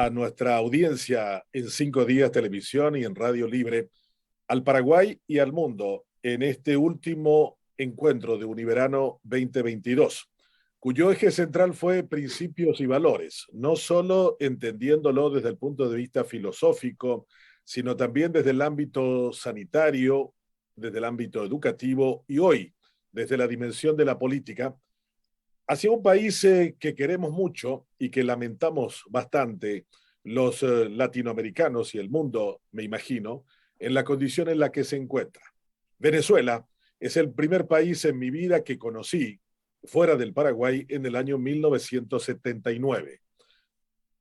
a nuestra audiencia en 5 días Televisión y en Radio Libre, al Paraguay y al mundo en este último encuentro de Univerano 2022, cuyo eje central fue principios y valores, no solo entendiéndolo desde el punto de vista filosófico, sino también desde el ámbito sanitario, desde el ámbito educativo y hoy desde la dimensión de la política, hacia un país que queremos mucho y que lamentamos bastante los latinoamericanos y el mundo, me imagino, en la condición en la que se encuentra. Venezuela es el primer país en mi vida que conocí fuera del Paraguay en el año 1979.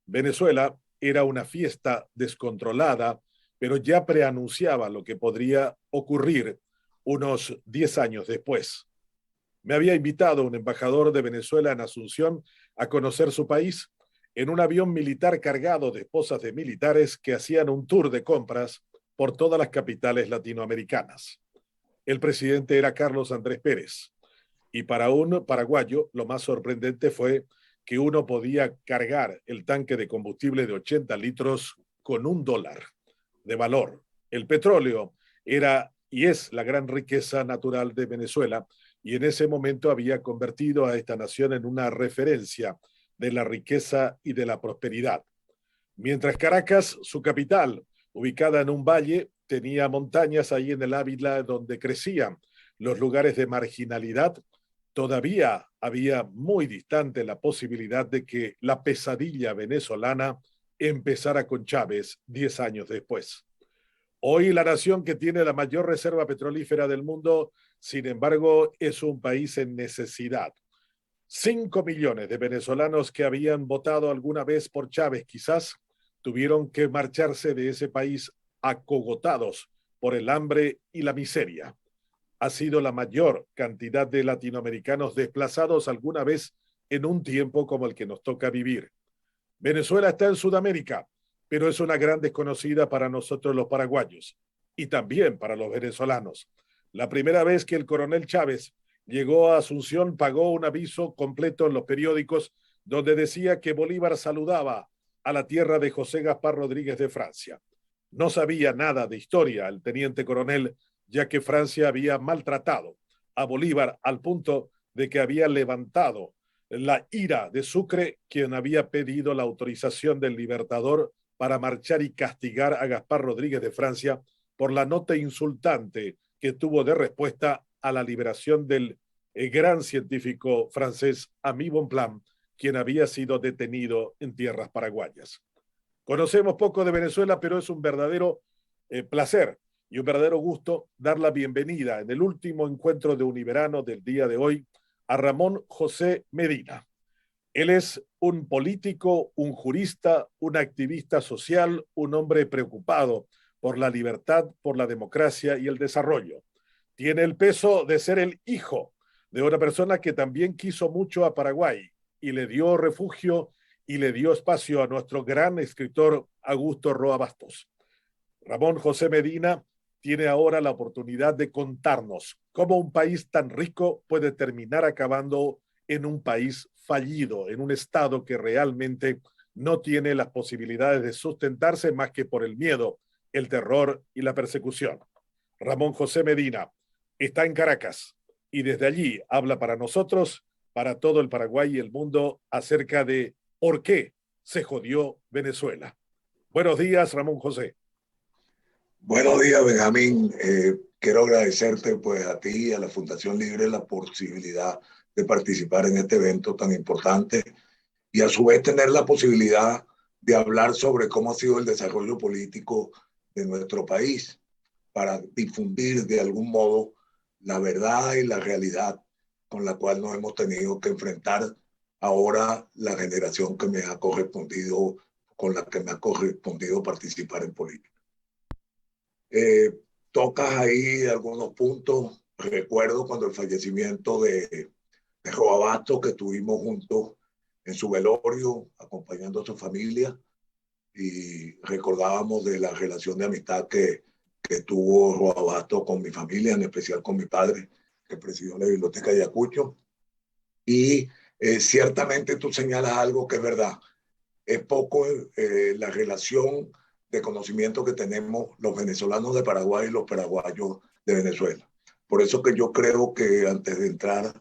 Venezuela era una fiesta descontrolada, pero ya preanunciaba lo que podría ocurrir unos 10 años después. Me había invitado un embajador de Venezuela en Asunción a conocer su país en un avión militar cargado de esposas de militares que hacían un tour de compras por todas las capitales latinoamericanas. El presidente era Carlos Andrés Pérez y para un paraguayo lo más sorprendente fue que uno podía cargar el tanque de combustible de 80 litros con $1 de valor. El petróleo era y es la gran riqueza natural de Venezuela y en ese momento había convertido a esta nación en una referencia de la riqueza y de la prosperidad. Mientras Caracas, su capital, ubicada en un valle, tenía montañas ahí en el Ávila donde crecían los lugares de marginalidad, todavía había muy distante la posibilidad de que la pesadilla venezolana empezara con Chávez 10 años después. Hoy la nación que tiene la mayor reserva petrolífera del mundo, sin embargo, es un país en necesidad. 5 millones de venezolanos que habían votado alguna vez por Chávez quizás tuvieron que marcharse de ese país acogotados por el hambre y la miseria. Ha sido la mayor cantidad de latinoamericanos desplazados alguna vez en un tiempo como el que nos toca vivir. Venezuela está en Sudamérica, pero es una gran desconocida para nosotros los paraguayos y también para los venezolanos. La primera vez que el coronel Chávez llegó a Asunción, pagó un aviso completo en los periódicos donde decía que Bolívar saludaba a la tierra de José Gaspar Rodríguez de Francia. No sabía nada de historia el teniente coronel, ya que Francia había maltratado a Bolívar al punto de que había levantado la ira de Sucre, quien había pedido la autorización del Libertador para marchar y castigar a Gaspar Rodríguez de Francia por la nota insultante que tuvo de respuesta a la liberación del gran científico francés Aimé Bonpland, quien había sido detenido en tierras paraguayas. Conocemos poco de Venezuela, pero es un verdadero placer y un verdadero gusto dar la bienvenida en el último encuentro de Univerano del día de hoy a Ramón José Medina. Él es un político, un jurista, un activista social, un hombre preocupado por la libertad, por la democracia y el desarrollo. Tiene el peso de ser el hijo de una persona que también quiso mucho a Paraguay y le dio refugio y le dio espacio a nuestro gran escritor Augusto Roa Bastos. Ramón José Medina tiene ahora la oportunidad de contarnos cómo un país tan rico puede terminar acabando en un país fallido, en un estado que realmente no tiene las posibilidades de sustentarse más que por el miedo, el terror y la persecución. Ramón José Medina está en Caracas y desde allí habla para nosotros, para todo el Paraguay y el mundo, acerca de por qué se jodió Venezuela. Buenos días, Ramón José. Buenos días, Benjamín. Quiero agradecerte pues a ti y a la Fundación Libre la posibilidad de participar en este evento tan importante y a su vez tener la posibilidad de hablar sobre cómo ha sido el desarrollo político de nuestro país para difundir de algún modo la verdad y la realidad con la cual nos hemos tenido que enfrentar ahora la generación que me ha correspondido, con la que me ha correspondido participar en política. Tocas ahí algunos puntos. Recuerdo cuando el fallecimiento de Roa Bastos, que estuvimos juntos en su velorio, acompañando a su familia, y recordábamos de la relación de amistad que tuvo Roa Bastos con mi familia, en especial con mi padre, que presidió la Biblioteca Ayacucho. Y ciertamente tú señalas algo que es verdad. es poco la relación de conocimiento que tenemos los venezolanos de Paraguay y los paraguayos de Venezuela. Por eso que yo creo que antes de entrar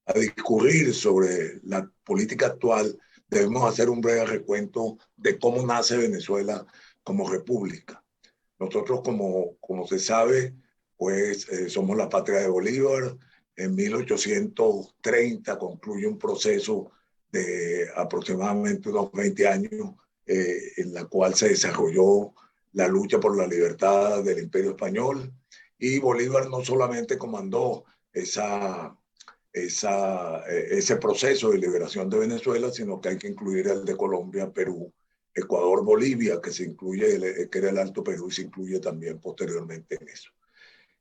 a discurrir sobre la política actual, debemos hacer un breve recuento de cómo nace Venezuela como república. Nosotros, como se sabe, pues somos la patria de Bolívar. En 1830 concluye un proceso de aproximadamente unos 20 años en la cual se desarrolló la lucha por la libertad del Imperio Español, y Bolívar no solamente comandó ese proceso de liberación de Venezuela, sino que hay que incluir el de Colombia, Perú, Ecuador, Bolivia, que se incluye, que era el Alto Perú, y se incluye también posteriormente en eso.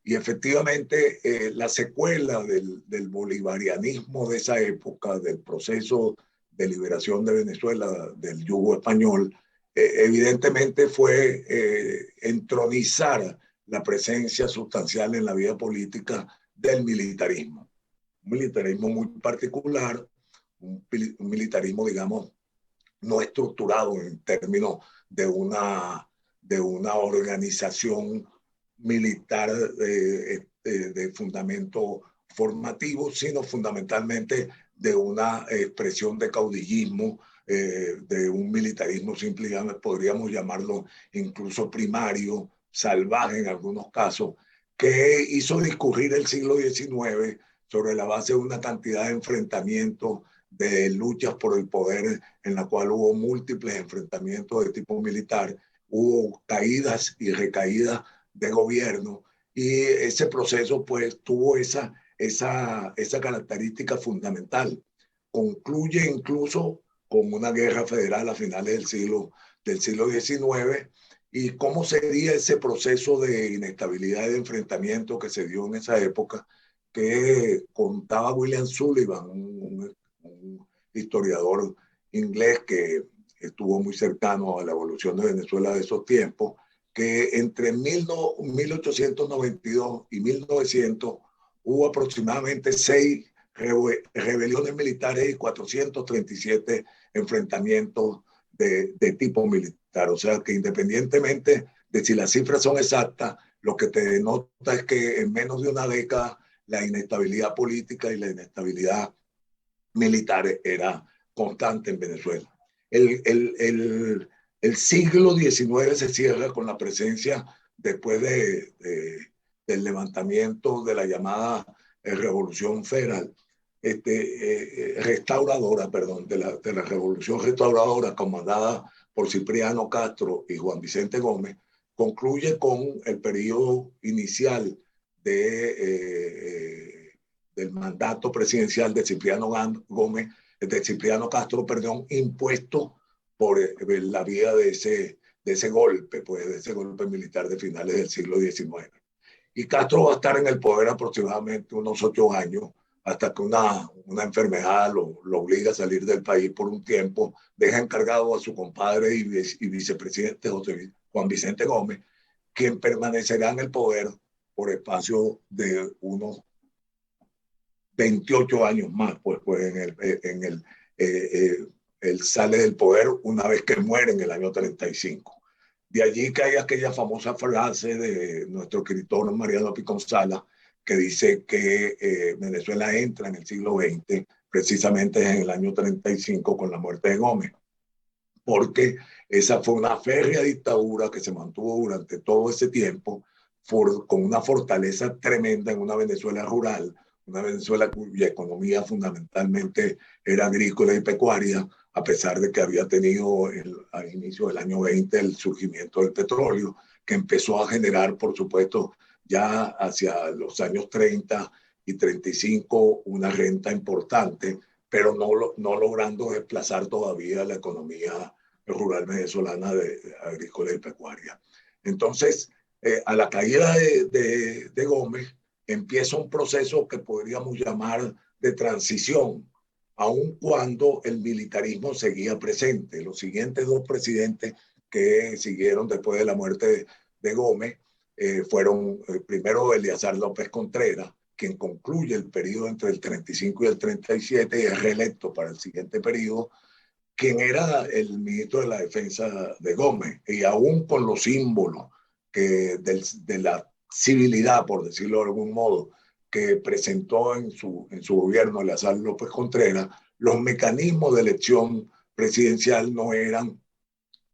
Y efectivamente, la secuela del bolivarianismo de esa época, del proceso de liberación de Venezuela, del yugo español, evidentemente fue entronizar la presencia sustancial en la vida política del militarismo. Un militarismo muy particular, un militarismo, digamos, no estructurado en términos de una organización militar de fundamento formativo, sino fundamentalmente de una expresión de caudillismo, de un militarismo simplemente podríamos llamarlo incluso primario, salvaje en algunos casos, que hizo discurrir el siglo XIX sobre la base de una cantidad de enfrentamientos, de luchas por el poder, en la cual hubo múltiples enfrentamientos de tipo militar, hubo caídas y recaídas de gobierno, y ese proceso pues tuvo esa característica fundamental. Concluye incluso con una guerra federal a finales del siglo XIX. ¿Y cómo sería ese proceso de inestabilidad y de enfrentamiento que se dio en esa época? Que contaba William Sullivan, un historiador inglés que estuvo muy cercano a la evolución de Venezuela de esos tiempos, que entre 1892 y 1900 hubo aproximadamente 6 rebeliones militares y 437 enfrentamientos de tipo militar. O sea que independientemente de si las cifras son exactas, lo que te denota es que en menos de una década la inestabilidad política y la inestabilidad militar era constante en Venezuela. El siglo XIX se cierra con la presencia, después del levantamiento de la llamada Revolución Federal, restauradora, perdón, de la Revolución Restauradora, comandada por Cipriano Castro y Juan Vicente Gómez, concluye con el periodo inicial del mandato presidencial de Cipriano Gómez, de Cipriano Castro, perdón, impuesto por la vía de ese golpe, pues de ese golpe militar de finales del siglo XIX. Y Castro va a estar en el poder aproximadamente unos 8 años, hasta que una enfermedad lo obliga a salir del país por un tiempo, deja encargado a su compadre y vicepresidente Juan Vicente Gómez, quien permanecerá en el poder por espacio de unos 28 años más, pues él sale del poder una vez que muere en el año 35. De allí que hay aquella famosa frase de nuestro escritor Mariano Piconzala, que dice que Venezuela entra en el siglo XX precisamente en el año 35 con la muerte de Gómez, porque esa fue una férrea dictadura que se mantuvo durante todo ese tiempo con una fortaleza tremenda en una Venezuela rural, una Venezuela cuya economía fundamentalmente era agrícola y pecuaria, a pesar de que había tenido al inicio del año 20 el surgimiento del petróleo, que empezó a generar, por supuesto, ya hacia los años 30 y 35 una renta importante, pero no logrando desplazar todavía la economía rural venezolana de agrícola y pecuaria. Entonces, a la caída de Gómez, empieza un proceso que podríamos llamar de transición, aun cuando el militarismo seguía presente. Los siguientes 2 presidentes que siguieron después de la muerte de Gómez fueron primero Eleazar López Contreras, quien concluye el periodo entre el 35 y el 37 y es reelecto para el siguiente periodo, quien era el ministro de la Defensa de Gómez, y aún con los símbolos de la civilidad, por decirlo de algún modo, que presentó en su gobierno Eleazar López Contreras, los mecanismos de elección presidencial no eran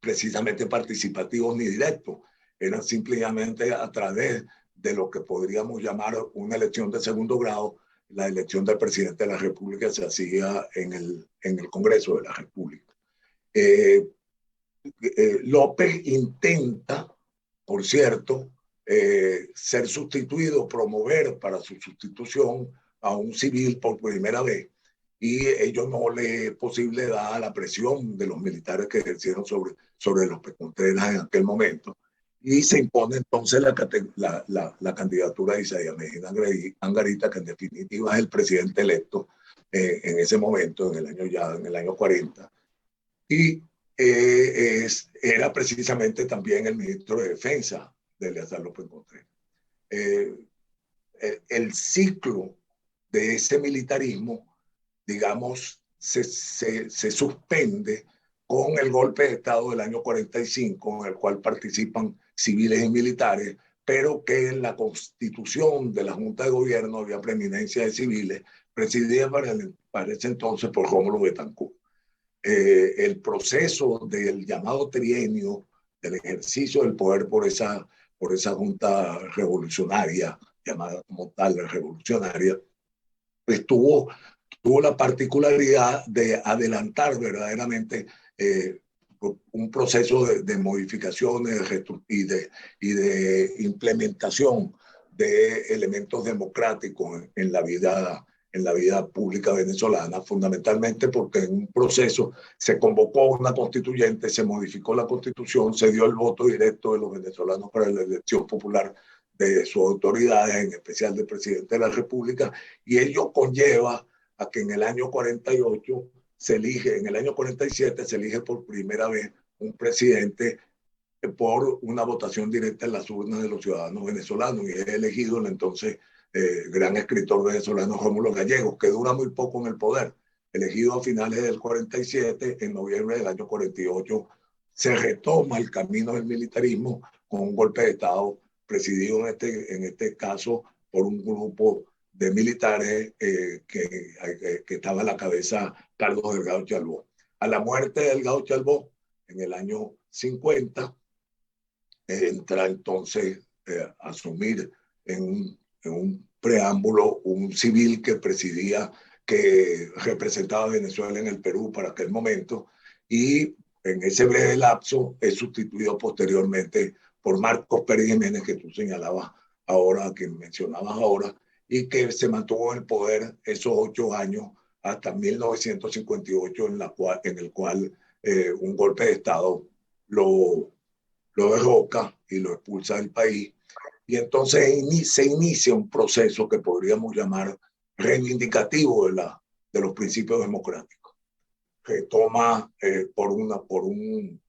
precisamente participativos ni directos, eran simplemente a través de lo que podríamos llamar una elección de segundo grado. La elección del presidente de la República se hacía en el Congreso de la República. López intenta, por cierto, ser sustituido, promover para su sustitución a un civil por primera vez, y ello no le es posible dada la presión de los militares que ejercieron sobre López Contreras en aquel momento, y se impone entonces la candidatura de Isaías Medina Angarita, que en definitiva es el presidente electo en ese momento, en el año 40, y era precisamente también el ministro de Defensa de Eleazar López Contreras. El ciclo de ese militarismo, digamos, se suspende con el golpe de Estado del año 45, en el cual participan civiles y militares, pero que en la constitución de la Junta de Gobierno había preeminencia de civiles, presidida para ese entonces por Rómulo Betancourt. El proceso del llamado trienio, del ejercicio del poder por esa junta revolucionaria, llamada como tal revolucionaria, pues tuvo la particularidad de adelantar verdaderamente un proceso de modificaciones y de implementación de elementos democráticos en la vida pública venezolana, fundamentalmente porque en un proceso se convocó una constituyente, se modificó la constitución, se dio el voto directo de los venezolanos para la elección popular de sus autoridades, en especial del presidente de la República, y ello conlleva a que en el año 48 en el año 47 se elige por primera vez un presidente por una votación directa en las urnas de los ciudadanos venezolanos, y es elegido el entonces gran escritor venezolano Rómulo Gallegos, que dura muy poco en el poder. Elegido a finales del 47, en noviembre del año 48 se retoma el camino del militarismo con un golpe de Estado presidido en este caso por un grupo de militares que estaba a la cabeza Carlos Delgado Chalbó. A la muerte de Delgado Chalbó, en el año 50, entra entonces a asumir en un preámbulo un civil que presidía, que representaba a Venezuela en el Perú para aquel momento, y en ese breve lapso es sustituido posteriormente por Marcos Pérez Jiménez, que tú señalabas ahora, que mencionabas ahora, y que se mantuvo en el poder esos 8 años hasta 1958, en el cual un golpe de Estado lo derroca y lo expulsa del país. Y entonces se inicia un proceso que podríamos llamar reivindicativo de los principios democráticos, que toma por un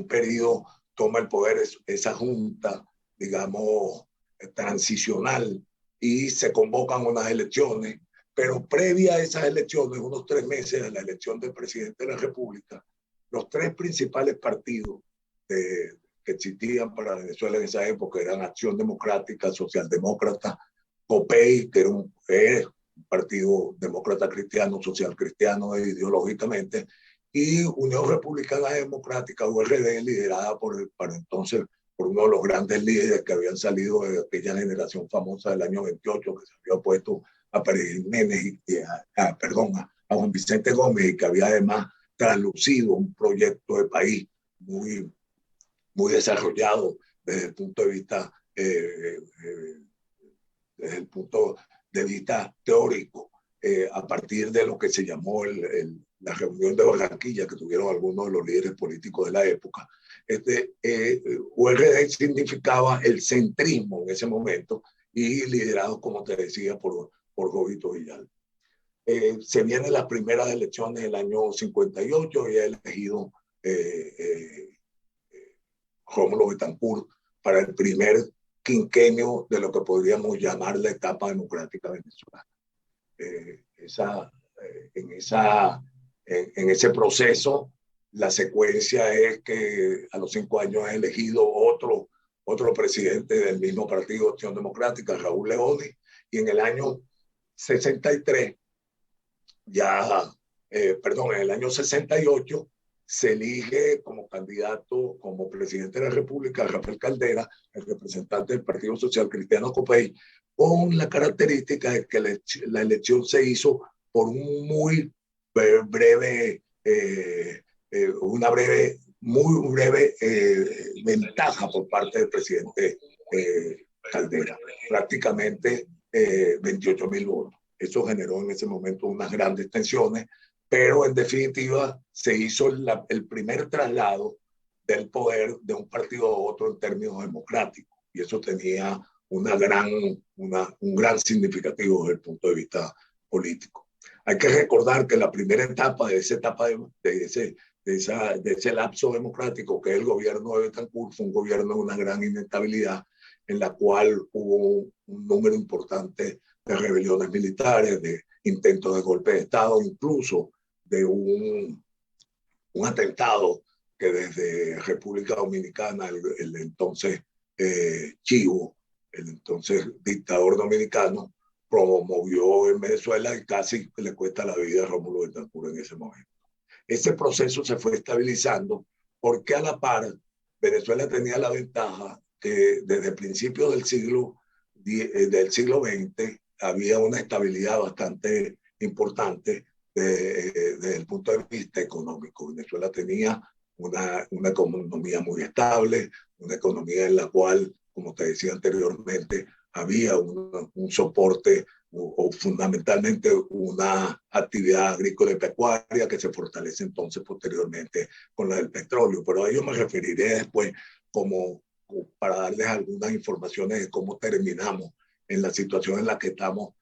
periodo, toma el poder esa junta, digamos, transicional, y se convocan unas elecciones, pero previa a esas elecciones, unos 3 meses de la elección del presidente de la República, los 3 principales partidos que existían para Venezuela en esa época eran Acción Democrática, Socialdemócrata, COPEI, que era un partido demócrata cristiano, social cristiano ideológicamente, y Unión Republicana Democrática, URD, liderada para entonces por uno de los grandes líderes que habían salido de aquella generación famosa del año 28, que se había opuesto a Pérez Jiménez, a Juan Vicente Gómez, y que había además traslucido un proyecto de país muy desarrollado desde el punto de vista teórico, a partir de lo que se llamó la reunión de Barranquilla que tuvieron algunos de los líderes políticos de la época. URD significaba el centrismo en ese momento, y liderado, como te decía, por Jovito Villalba. Se vienen las primeras elecciones del año 58 y ha elegido Rómulo Betancourt para el primer quinquenio de lo que podríamos llamar la etapa democrática venezolana. En ese proceso La secuencia es que a los 5 años es elegido otro presidente del mismo partido, Acción Democrática, Raúl Leoni, y en el año 63, en el año 68, se elige como candidato, como presidente de la República, Rafael Caldera, el representante del Partido Social Cristiano Copey, con la característica de que la elección se hizo por un muy breve, muy breve ventaja por parte del presidente Caldera, prácticamente 28.000 votos. Eso generó en ese momento unas grandes tensiones, pero en definitiva se hizo el primer traslado del poder de un partido a otro en términos democráticos, y eso tenía un gran significativo desde el punto de vista político. Hay que recordar que la primera etapa de ese lapso democrático, que es el gobierno de Betancourt, fue un gobierno de una gran inestabilidad, en la cual hubo un número importante de rebeliones militares, de intentos de golpe de Estado, incluso de un atentado que desde República Dominicana, el entonces Chivo, el entonces dictador dominicano, promovió en Venezuela y casi le cuesta la vida a Rómulo Betancourt en ese momento. Ese proceso se fue estabilizando porque a la par Venezuela tenía la ventaja que desde principios del siglo XX había una estabilidad bastante importante desde el punto de vista económico. Venezuela tenía una economía muy estable, una economía en la cual, como te decía anteriormente, había un soporte o fundamentalmente una actividad agrícola y pecuaria que se fortalece entonces posteriormente con la del petróleo. Pero a ello me referiré después como para darles algunas informaciones de cómo terminamos en la situación en la que estamos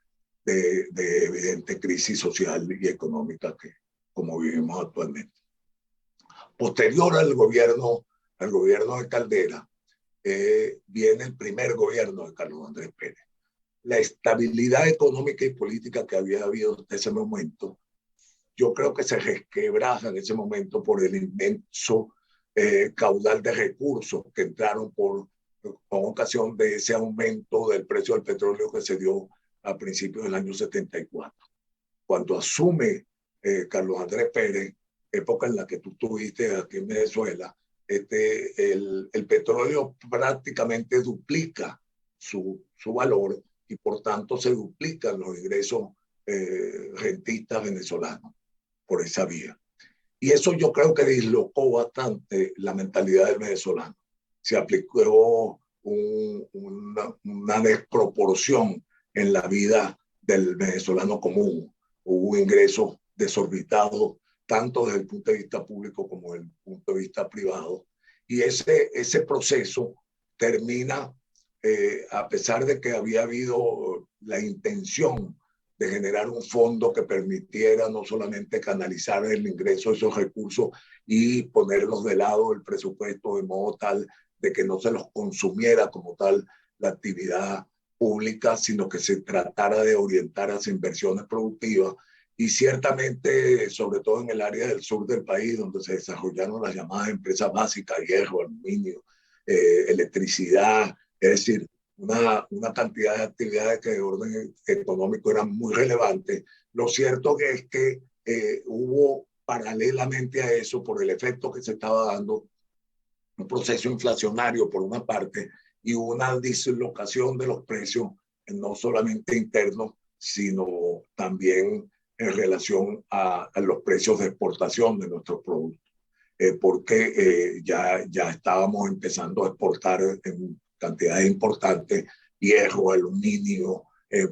de evidente crisis social y económica que como vivimos actualmente. Posterior al gobierno de Caldera, viene el primer gobierno de Carlos Andrés Pérez. La estabilidad económica y política que había habido hasta ese momento, yo creo que se resquebraja en ese momento por el inmenso caudal de recursos que entraron con ocasión de ese aumento del precio del petróleo que se dio a principios del año 74. Cuando asume Carlos Andrés Pérez, época en la que tú estuviste aquí en Venezuela, el petróleo prácticamente duplica su valor y por tanto se duplican los ingresos rentistas venezolanos por esa vía. Y eso yo creo que dislocó bastante la mentalidad del venezolano. Se aplicó una desproporción en la vida del venezolano común. Hubo ingresos desorbitados, tanto desde el punto de vista público como desde el punto de vista privado. Y ese proceso termina, a pesar de que había habido la intención de generar un fondo que permitiera no solamente canalizar el ingreso de esos recursos y ponerlos de lado del presupuesto de modo tal de que no se los consumiera como tal la actividad pública, sino que se tratara de orientar hacia inversiones productivas. Y ciertamente, sobre todo en el área del sur del país, donde se desarrollaron las llamadas empresas básicas, hierro, aluminio, electricidad, es decir, una cantidad de actividades que de orden económico eran muy relevantes. Lo cierto es que hubo paralelamente a eso, por el efecto que se estaba dando, un proceso inflacionario por una parte y una dislocación de los precios, no solamente internos, sino también en relación a los precios de exportación de nuestros productos. Porque ya estábamos empezando a exportar en cantidades importantes hierro, aluminio,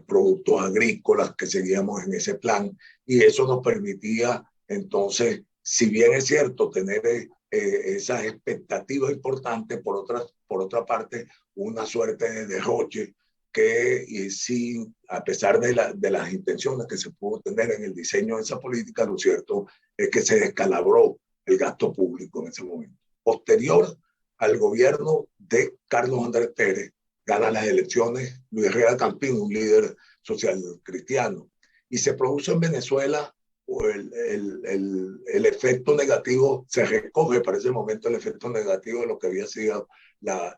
productos agrícolas que seguíamos en ese plan, y eso nos permitía entonces, si bien es cierto, tener esas expectativas importantes, por otra parte, una suerte de derroche que sí, a pesar de las intenciones que se pudo tener en el diseño de esa política, lo cierto es que se descalabró el gasto público en ese momento. Posterior al gobierno de Carlos Andrés Pérez, gana las elecciones Luis Herrera Campín, un líder social cristiano, y se produce en Venezuela el efecto negativo, se recoge para ese momento el efecto negativo de lo que había sido la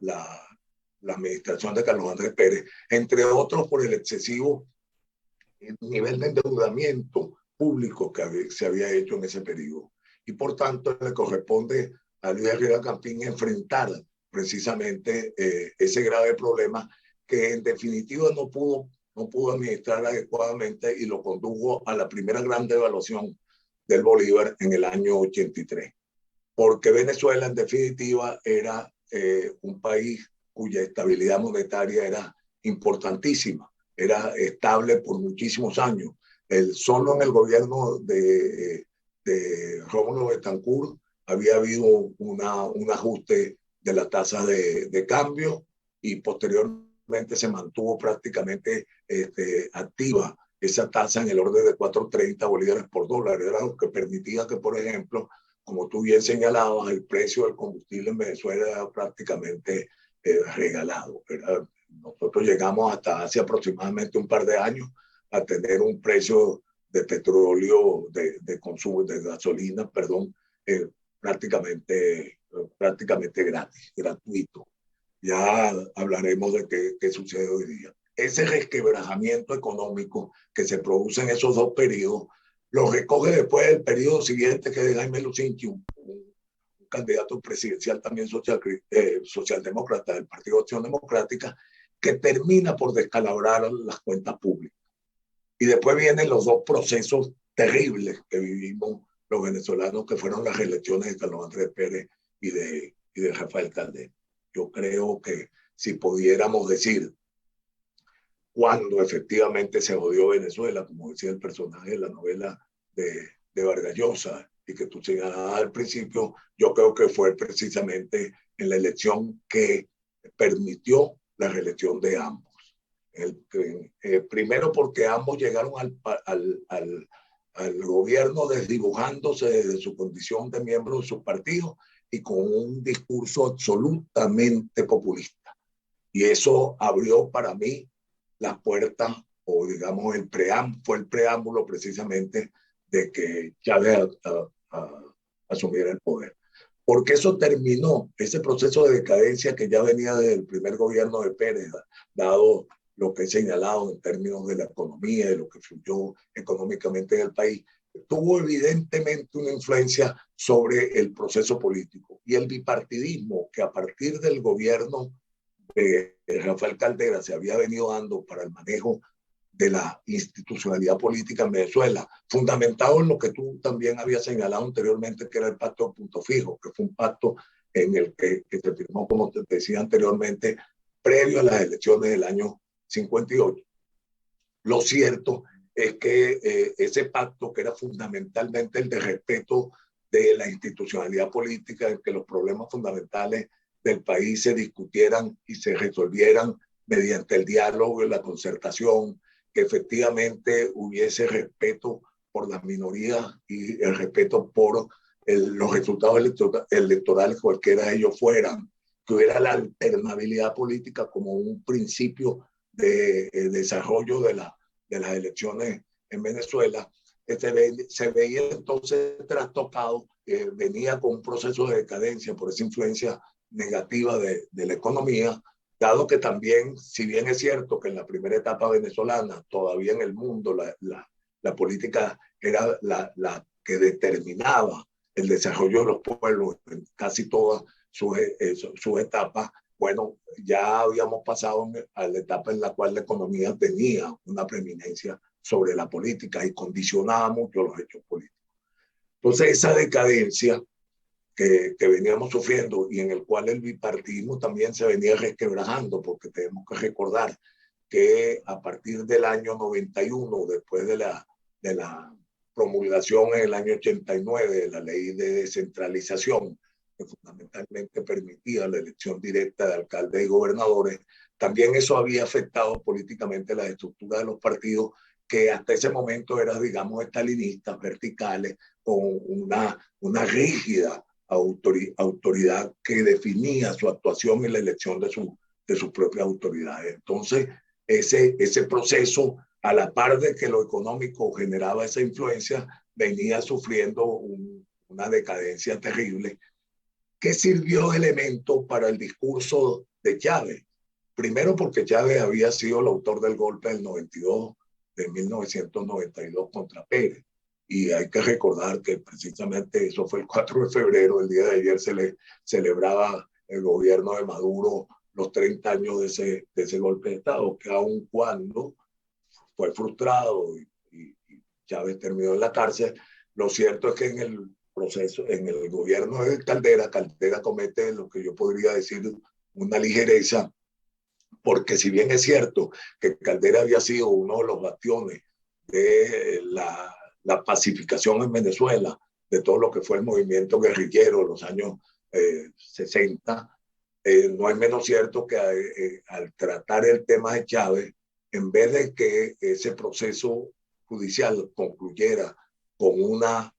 administración de Carlos Andrés Pérez, entre otros por el excesivo nivel de endeudamiento público que se había hecho en ese periodo. Y por tanto le corresponde a Luis Herrera Campín enfrentar precisamente ese grave problema que en definitiva no pudo administrar adecuadamente y lo condujo a la primera gran devaluación del Bolívar en el año 83. Porque Venezuela en definitiva era un país cuya estabilidad monetaria era importantísima, era estable por muchísimos años. Solo en el gobierno de Rómulo Betancourt había habido un ajuste de la tasa de cambio y posteriormente se mantuvo prácticamente activa esa tasa en el orden de 4.30 bolívares por dólar. Era lo que permitía que, por ejemplo, como tú bien señalabas, el precio del combustible en Venezuela era prácticamente regalado. Nosotros llegamos hasta hace aproximadamente un par de años a tener un precio de petróleo, de consumo, de gasolina, perdón, prácticamente gratis, gratuito. Ya hablaremos de qué sucede hoy día. Ese resquebrajamiento económico que se produce en esos dos periodos lo recoge después del periodo siguiente, que es de Jaime Lucinchi, un candidato presidencial también socialdemócrata del Partido de Acción Democrática, que termina por descalabrar las cuentas públicas. Y después vienen los dos procesos terribles que vivimos los venezolanos, que fueron las reelecciones de Carlos Andrés Pérez y de Rafael Caldera. Yo creo que si pudiéramos decir cuándo efectivamente se jodió Venezuela, como decía el personaje de la novela de Vargas Llosa, y que tú señalabas al principio, yo creo que fue precisamente en la elección que permitió la reelección de ambos. Primero porque ambos llegaron al gobierno desdibujándose desde su condición de miembro de su partido y con un discurso absolutamente populista. Y eso abrió para mí las puertas, o digamos fue el preámbulo precisamente de que Chávez asumiera el poder. Porque eso terminó, ese proceso de decadencia que ya venía desde el primer gobierno de Pérez, dado lo que he señalado en términos de la economía, de lo que fluyó económicamente en el país, tuvo evidentemente una influencia sobre el proceso político. Y el bipartidismo que a partir del gobierno de Rafael Caldera se había venido dando para el manejo de la institucionalidad política en Venezuela, fundamentado en lo que tú también habías señalado anteriormente, que era el pacto de punto fijo, que fue un pacto en el que se firmó, como te decía anteriormente, previo a las elecciones del año 58. Lo cierto es que ese pacto, que era fundamentalmente el de respeto de la institucionalidad política, en que los problemas fundamentales del país se discutieran y se resolvieran mediante el diálogo y la concertación, que efectivamente hubiese respeto por las minorías y el respeto por los resultados electorales, cualquiera de ellos fueran, que hubiera la alternabilidad política como un principio de desarrollo de las elecciones en Venezuela. Se veía entonces trastocado, venía con un proceso de decadencia por esa influencia negativa de la economía, dado que también, si bien es cierto que en la primera etapa venezolana, todavía en el mundo, la política era la que determinaba el desarrollo de los pueblos en casi todas sus etapas. Bueno, ya habíamos pasado a la etapa en la cual la economía tenía una preeminencia sobre la política y condicionaba mucho los hechos políticos. Entonces, esa decadencia que veníamos sufriendo y en el cual el bipartidismo también se venía resquebrajando, porque tenemos que recordar que a partir del año 91, después de la promulgación en el año 89 de la ley de descentralización, que fundamentalmente permitía la elección directa de alcaldes y gobernadores, también eso había afectado políticamente la estructura de los partidos, que hasta ese momento eran, digamos, estalinistas, verticales, con una rígida autoridad que definía su actuación en la elección de sus propias autoridades. Entonces, ese proceso a la par de que lo económico generaba esa influencia, venía sufriendo una decadencia terrible, que sirvió de elemento para el discurso de Chávez. Primero porque Chávez había sido el autor del golpe del 92, de 1992 contra Pérez. Y hay que recordar que precisamente eso fue el 4 de febrero, el día de ayer se le celebraba el gobierno de Maduro los 30 años de ese golpe de Estado, que aun cuando fue frustrado y Chávez terminó en la cárcel, lo cierto es que en el proceso, en el gobierno de Caldera comete lo que yo podría decir una ligereza, porque si bien es cierto que Caldera había sido uno de los bastiones de la pacificación en Venezuela, de todo lo que fue el movimiento guerrillero de los años 60, no es menos cierto que al tratar el tema de Chávez, en vez de que ese proceso judicial concluyera con una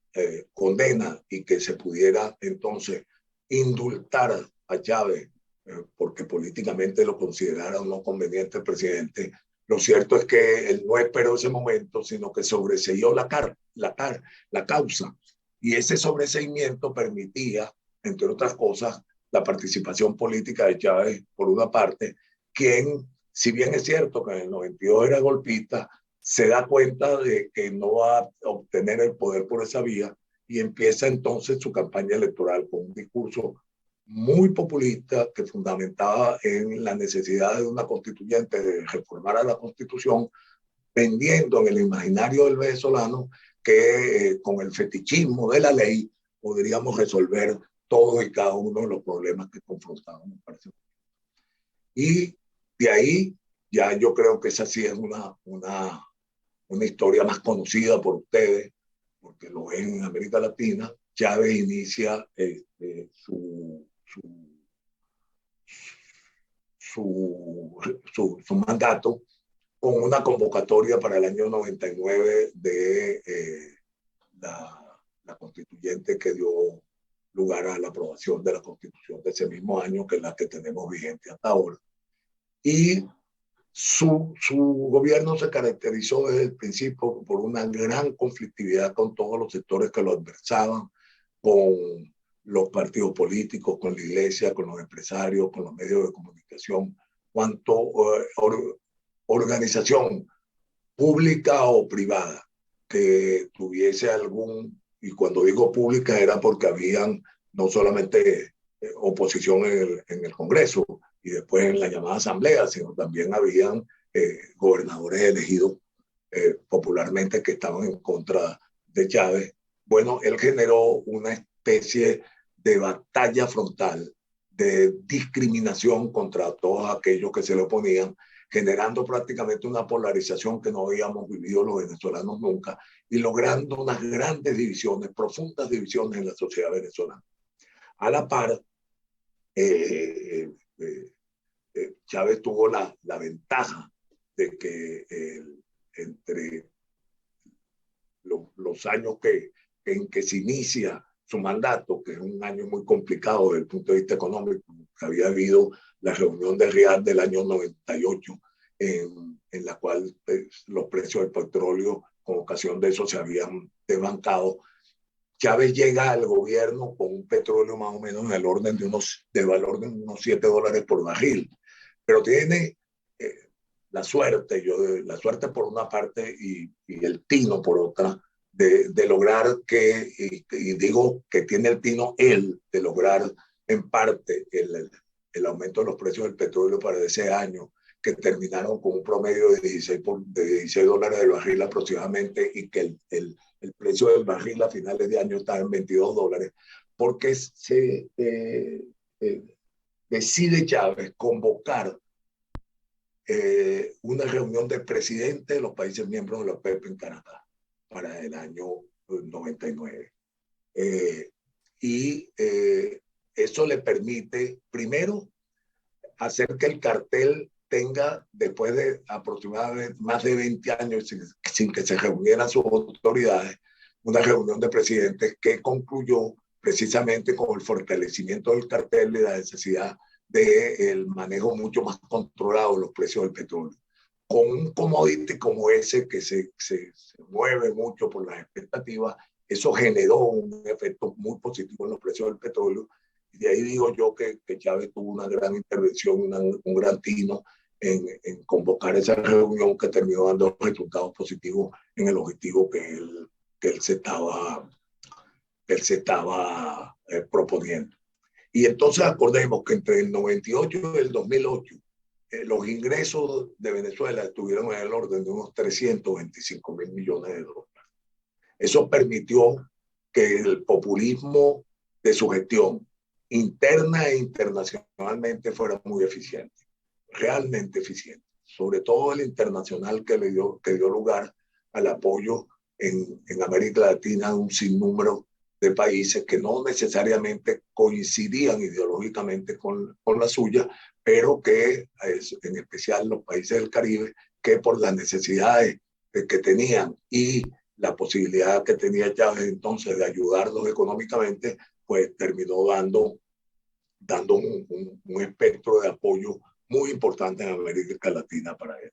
condena y que se pudiera entonces indultar a Chávez porque políticamente lo considerara no conveniente el presidente, lo cierto es que él no esperó ese momento, sino que sobreseyó la causa. Y ese sobreseimiento permitía, entre otras cosas, la participación política de Chávez, por una parte, quien, si bien es cierto que en el 92 era golpista, se da cuenta de que no va a obtener el poder por esa vía y empieza entonces su campaña electoral con un discurso muy populista que fundamentaba en la necesidad de una constituyente de reformar a la Constitución, vendiendo en el imaginario del venezolano que con el fetichismo de la ley podríamos resolver todos y cada uno de los problemas que confrontábamos. Y de ahí ya yo creo que esa sí es una historia más conocida por ustedes, porque lo ven en América Latina. Chávez inicia su mandato con una convocatoria para el año 99 de la constituyente que dio lugar a la aprobación de la constitución de ese mismo año, que es la que tenemos vigente hasta ahora. Y su gobierno se caracterizó desde el principio por una gran conflictividad con todos los sectores que lo adversaban, con los partidos políticos, con la iglesia, con los empresarios, con los medios de comunicación, cuanto organización pública o privada que tuviese algún, y cuando digo pública era porque habían no solamente oposición en el Congreso y después en la llamada asamblea, sino también habían gobernadores elegidos popularmente que estaban en contra de Chávez. Bueno, él generó una especie de batalla frontal, de discriminación contra todos aquellos que se le oponían, generando prácticamente una polarización que no habíamos vivido los venezolanos nunca y logrando unas grandes divisiones, profundas divisiones en la sociedad venezolana. A la par, Chávez tuvo la ventaja de que entre los años en que se inicia su mandato, que es un año muy complicado desde el punto de vista económico, que había habido la reunión de Riad del año 98, en la cual los precios del petróleo con ocasión de eso se habían desbancado. Chávez llega al gobierno con un petróleo más o menos en el orden de valor de unos $7 por barril, pero tiene la suerte por una parte y el tino por otra, de lograr que, y digo que tiene el tino él, de lograr en parte el aumento de los precios del petróleo para ese año, que terminaron con un promedio de $16 del barril aproximadamente, y que el precio del barril a finales de año está en $22, porque se decide Chávez convocar una reunión de presidentes de los países miembros de la OPEP en Canadá para el año 99. Eso le permite, primero, hacer que el cartel tenga, después de aproximadamente más de 20 años sin que se reunieran sus autoridades, una reunión de presidentes que concluyó precisamente con el fortalecimiento del cartel y la necesidad del manejo mucho más controlado de los precios del petróleo. con un commodity como ese que se mueve mucho por las expectativas, eso generó un efecto muy positivo en los precios del petróleo. Y de ahí digo yo que Chávez tuvo una gran intervención, un gran tino en convocar esa reunión que terminó dando resultados positivos en el objetivo que él se estaba proponiendo. Y entonces acordemos que entre el 98 y el 2008, los ingresos de Venezuela estuvieron en el orden de unos 325 mil millones de dólares. Eso permitió que el populismo de su gestión interna e internacionalmente fuera muy eficiente, realmente eficiente, sobre todo el internacional que dio lugar al apoyo en América Latina de un sinnúmero de países que no necesariamente coincidían ideológicamente con la suya, pero que, en especial los países del Caribe, que por las necesidades que tenían y la posibilidad que tenía Chávez entonces de ayudarlos económicamente, pues terminó dando un espectro de apoyo muy importante en América Latina para él.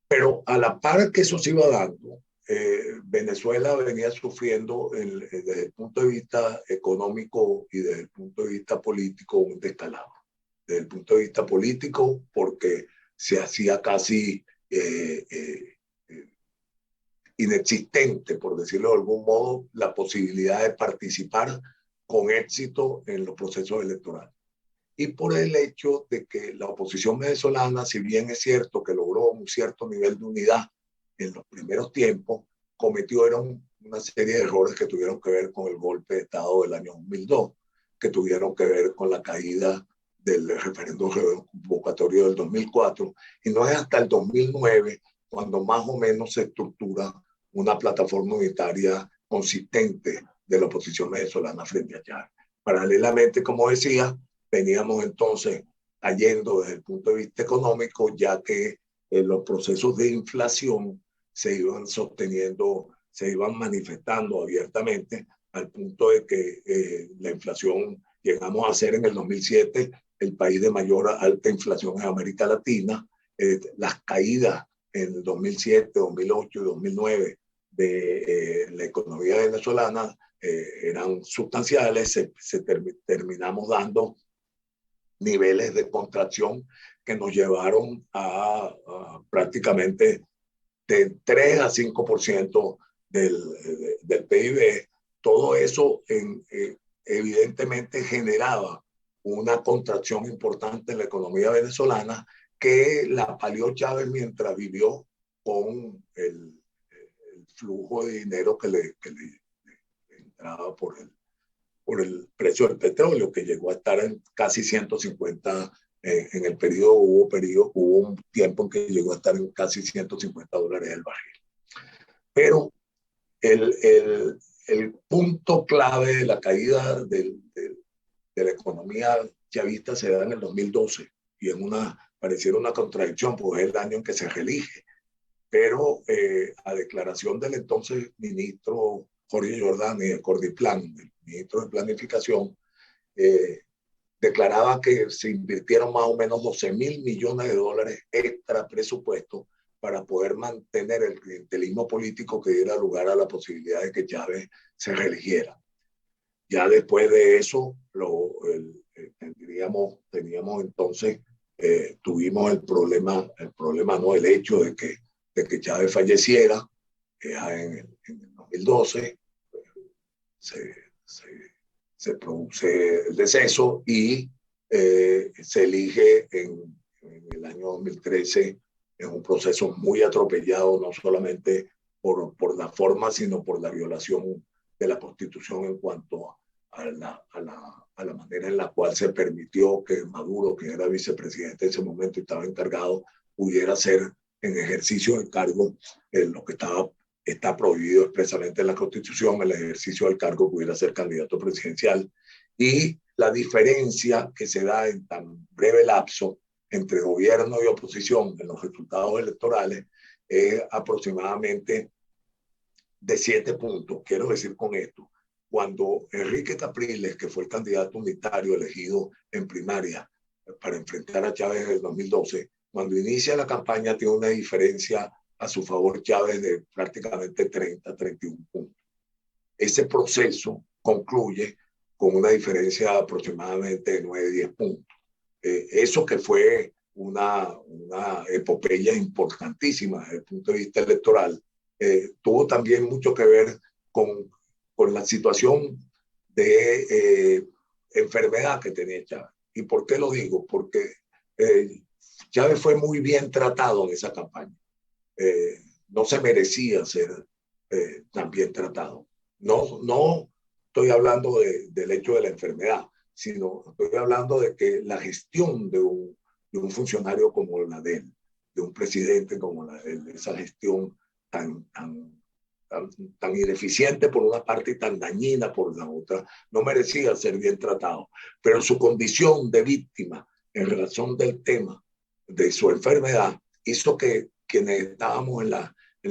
Pero a la par que eso se iba dando, Venezuela venía sufriendo desde el punto de vista económico y desde el punto de vista político un descalabro. Desde el punto de vista político, porque se hacía casi inexistente, por decirlo de algún modo, la posibilidad de participar con éxito en los procesos electorales. Y por el hecho de que la oposición venezolana, si bien es cierto que logró un cierto nivel de unidad en los primeros tiempos, cometieron una serie de errores que tuvieron que ver con el golpe de Estado del año 2002, que tuvieron que ver con la caída del referéndum revocatorio del 2004, y no es hasta el 2009 cuando más o menos se estructura una plataforma unitaria consistente de la oposición venezolana frente a Chávez. Paralelamente, como decía, veníamos entonces cayendo desde el punto de vista económico, ya que los procesos de inflación se iban sosteniendo, se iban manifestando abiertamente, al punto de que la inflación, llegamos a ser en el 2007 el país de mayor alta inflación en América Latina. Las caídas en el 2007, 2008 y 2009 de la economía venezolana eran sustanciales. Terminamos dando niveles de contracción que nos llevaron a prácticamente de 3 a 5% del PIB. Todo eso evidentemente generaba una contracción importante en la economía venezolana que la palió Chávez mientras vivió con el flujo de dinero que le entraba por el precio del petróleo, que llegó a estar en casi 150, en el periodo hubo un tiempo en que llegó a estar en casi $150 el barril. Pero el punto clave de la caída de la economía chavista se da en el 2012, y pareciera una contradicción, porque es el año en que se reelige. Pero a declaración del entonces ministro Jorge Jordani de Cordiplan, el ministro de Planificación, declaraba que se invirtieron más o menos 12 mil millones de dólares extra presupuesto para poder mantener el clientelismo político que diera lugar a la posibilidad de que Chávez se reeligiera. Ya después de eso, teníamos entonces, tuvimos el hecho de que Chávez falleciera en el 2012, se produce el deceso y se elige en el año 2013 en un proceso muy atropellado, no solamente por la forma, sino por la violación de la Constitución en cuanto a la manera en la cual se permitió que Maduro, que era vicepresidente en ese momento y estaba encargado, pudiera hacer en ejercicio del cargo lo que está prohibido expresamente en la Constitución, el ejercicio del cargo pudiera ser candidato presidencial. Y la diferencia que se da en tan breve lapso entre gobierno y oposición en los resultados electorales es aproximadamente de 7 puntos. Quiero decir con esto, cuando Enrique Capriles, que fue el candidato unitario elegido en primaria para enfrentar a Chávez en el 2012, cuando inicia la campaña tiene una diferencia a su favor Chávez de prácticamente 31 puntos. Ese proceso concluye con una diferencia de aproximadamente de 9-10 puntos. Eso que fue una epopeya importantísima desde el punto de vista electoral, tuvo también mucho que ver con la situación de enfermedad que tenía Chávez. ¿Y por qué lo digo? Porque Chávez fue muy bien tratado en esa campaña. No se merecía ser tan bien tratado. No estoy hablando del hecho de la enfermedad, sino estoy hablando de que la gestión de un funcionario como la de él, de un presidente como la de él, esa gestión tan ineficiente por una parte y tan dañina por la otra, no merecía ser bien tratado. Pero su condición de víctima en relación del tema de su enfermedad hizo que quienes estábamos en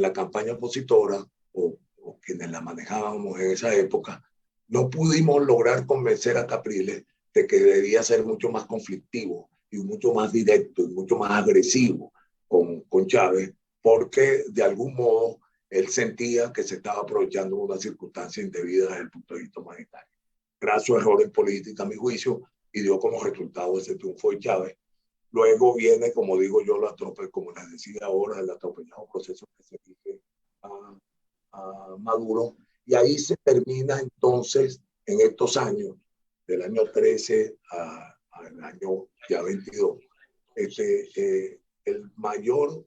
la campaña opositora o quienes la manejábamos en esa época, no pudimos lograr convencer a Capriles de que debía ser mucho más conflictivo y mucho más directo y mucho más agresivo con Chávez, porque de algún modo él sentía que se estaba aprovechando una circunstancia indebida desde el punto de vista humanitario. Graso error en política, a mi juicio, y dio como resultado ese triunfo de Chávez. Luego viene, como digo yo, como les decía ahora, el atropellado proceso que se dirige a Maduro, y ahí se termina entonces, en estos años, del año 13 al año ya 22, el mayor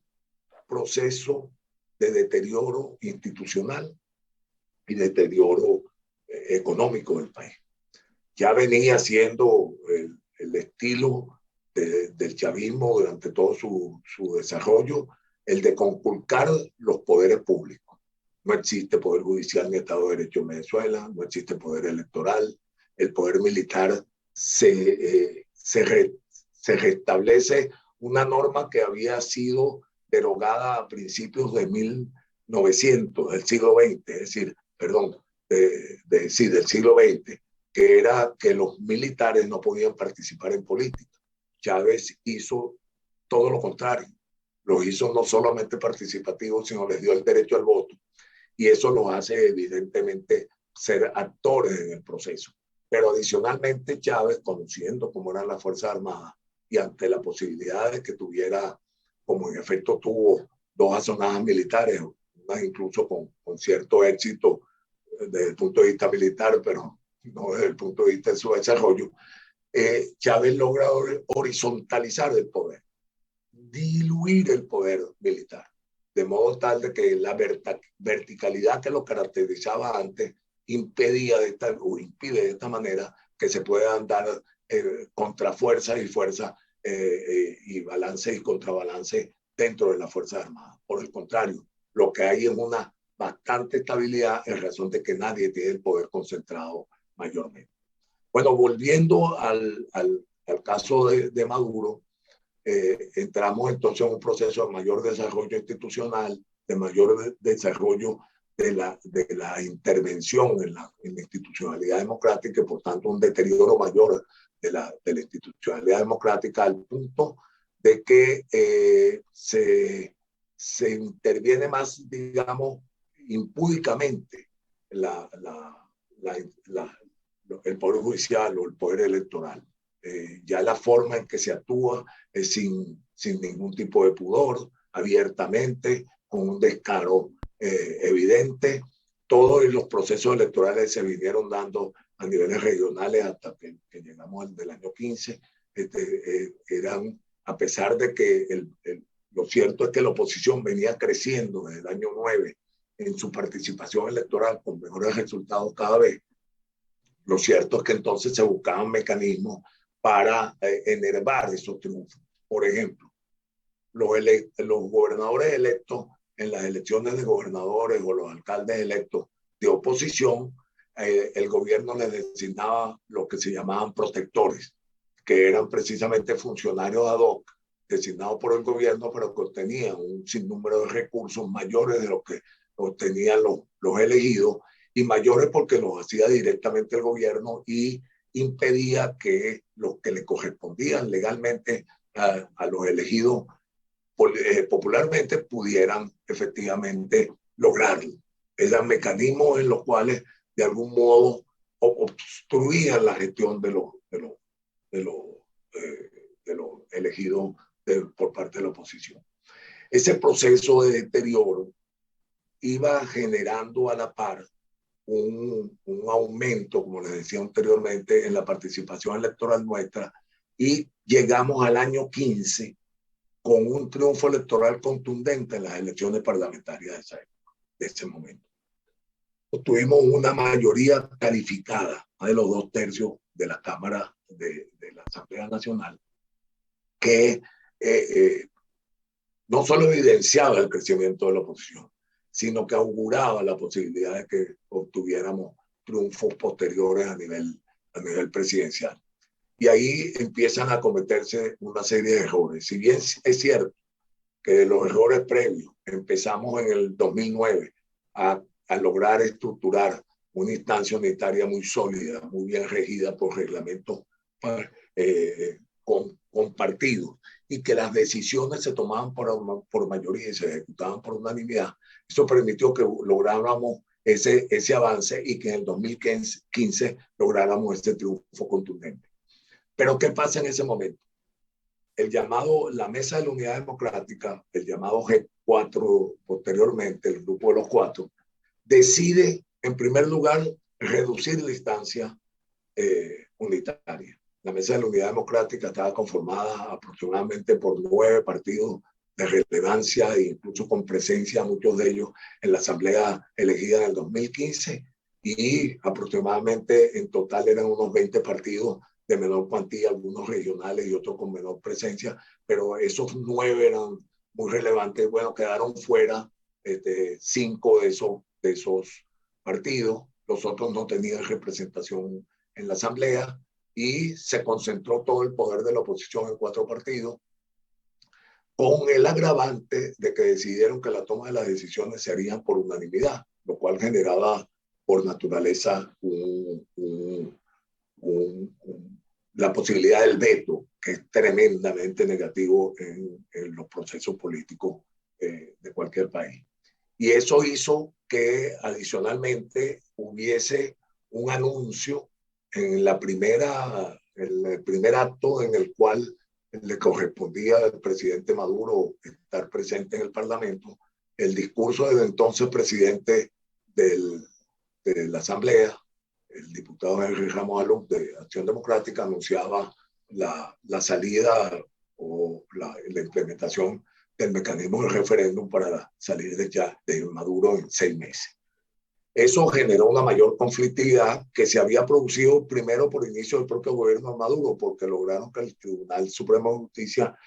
proceso de deterioro institucional y deterioro económico del país. Ya venía siendo el estilo del chavismo durante todo su desarrollo, el de conculcar los poderes públicos. No existe poder judicial ni Estado de Derecho en Venezuela, no existe poder electoral, el poder militar se restablece una norma que había sido derogada a principios de 1900, del siglo XX, es decir, perdón, del siglo XX, que era que los militares no podían participar en política. Chávez hizo todo lo contrario. Los hizo no solamente participativos, sino les dio el derecho al voto. Y eso los hace evidentemente ser actores en el proceso. Pero adicionalmente Chávez, conociendo cómo eran las Fuerzas Armadas y ante la posibilidad de que tuviera, como en efecto tuvo, dos azonadas militares, unas incluso con cierto éxito desde el punto de vista militar, pero no desde el punto de vista de su desarrollo, Chávez logra horizontalizar el poder, diluir el poder militar, de modo tal de que la verticalidad que lo caracterizaba antes impide de esta manera que se puedan dar contrafuerzas y fuerzas y balance y contrabalance dentro de las Fuerzas Armadas. Por el contrario, lo que hay es una bastante estabilidad en razón de que nadie tiene el poder concentrado mayormente. Bueno, volviendo al caso de Maduro, entramos entonces en un proceso de mayor desarrollo institucional, de mayor desarrollo de la intervención en la institucionalidad democrática y por tanto un deterioro mayor de la institucionalidad democrática al punto de que se interviene más, digamos, impúdicamente el Poder Judicial o el Poder Electoral. Ya la forma en que se actúa es sin ningún tipo de pudor, abiertamente, con un descaro evidente. Todos los procesos electorales se vinieron dando a niveles regionales hasta que llegamos al del año 15. Eran, a pesar de que lo cierto es que la oposición venía creciendo desde el año 9 en su participación electoral con mejores resultados cada vez, lo cierto es que entonces se buscaban mecanismos para enervar esos triunfos. Por ejemplo, los gobernadores electos en las elecciones de gobernadores o los alcaldes electos de oposición, el gobierno les designaba lo que se llamaban protectores, que eran precisamente funcionarios ad hoc designados por el gobierno, pero que obtenían un sinnúmero de recursos mayores de lo que obtenían los elegidos, y mayores porque los hacía directamente el gobierno y impedía que los que le correspondían legalmente a los elegidos popularmente pudieran efectivamente lograrlo. Eran mecanismos en los cuales de algún modo obstruían la gestión de lo elegido por parte de la oposición. Ese proceso de deterioro iba generando a la par un aumento, como les decía anteriormente, en la participación electoral nuestra, y llegamos al año 15 con un triunfo electoral contundente en las elecciones parlamentarias de ese momento. Tuvimos una mayoría calificada, más de los 2/3 de la Cámara de la Asamblea Nacional, que no solo evidenciaba el crecimiento de la oposición, sino que auguraba la posibilidad de que obtuviéramos triunfos posteriores a nivel presidencial. Y ahí empiezan a cometerse una serie de errores. Si bien es cierto que de los errores previos empezamos en el 2009 a lograr estructurar una instancia unitaria muy sólida, muy bien regida por reglamentos compartidos, y que las decisiones se tomaban por mayoría y se ejecutaban por unanimidad. Eso permitió que lográramos ese avance y que en el 2015 lográramos este triunfo contundente. Pero ¿qué pasa en ese momento? La Mesa de la Unidad Democrática, el llamado G4 posteriormente, el grupo de los 4, decide en primer lugar reducir la instancia unitaria. La Mesa de la Unidad Democrática estaba conformada aproximadamente por 9 partidos de relevancia e incluso con presencia, muchos de ellos en la asamblea elegida en el 2015, y aproximadamente en total eran unos 20 partidos de menor cuantía, algunos regionales y otros con menor presencia, pero esos 9 eran muy relevantes. Bueno, quedaron fuera 5 de esos partidos, los otros no tenían representación en la asamblea, y se concentró todo el poder de la oposición en 4 partidos, con el agravante de que decidieron que la toma de las decisiones se harían por unanimidad, lo cual generaba por naturaleza la posibilidad del veto, que es tremendamente negativo en los procesos políticos de cualquier país. Y eso hizo que adicionalmente hubiese un anuncio en el primer acto en el cual le correspondía al presidente Maduro estar presente en el Parlamento. El discurso del entonces presidente de la Asamblea, el diputado Henry Ramos Alum de Acción Democrática, anunciaba la salida o la implementación del mecanismo del referéndum para salir de Maduro en 6 meses. Eso generó una mayor conflictividad que se había producido primero por inicio del propio gobierno de Maduro, porque lograron que el Tribunal Supremo de Justicia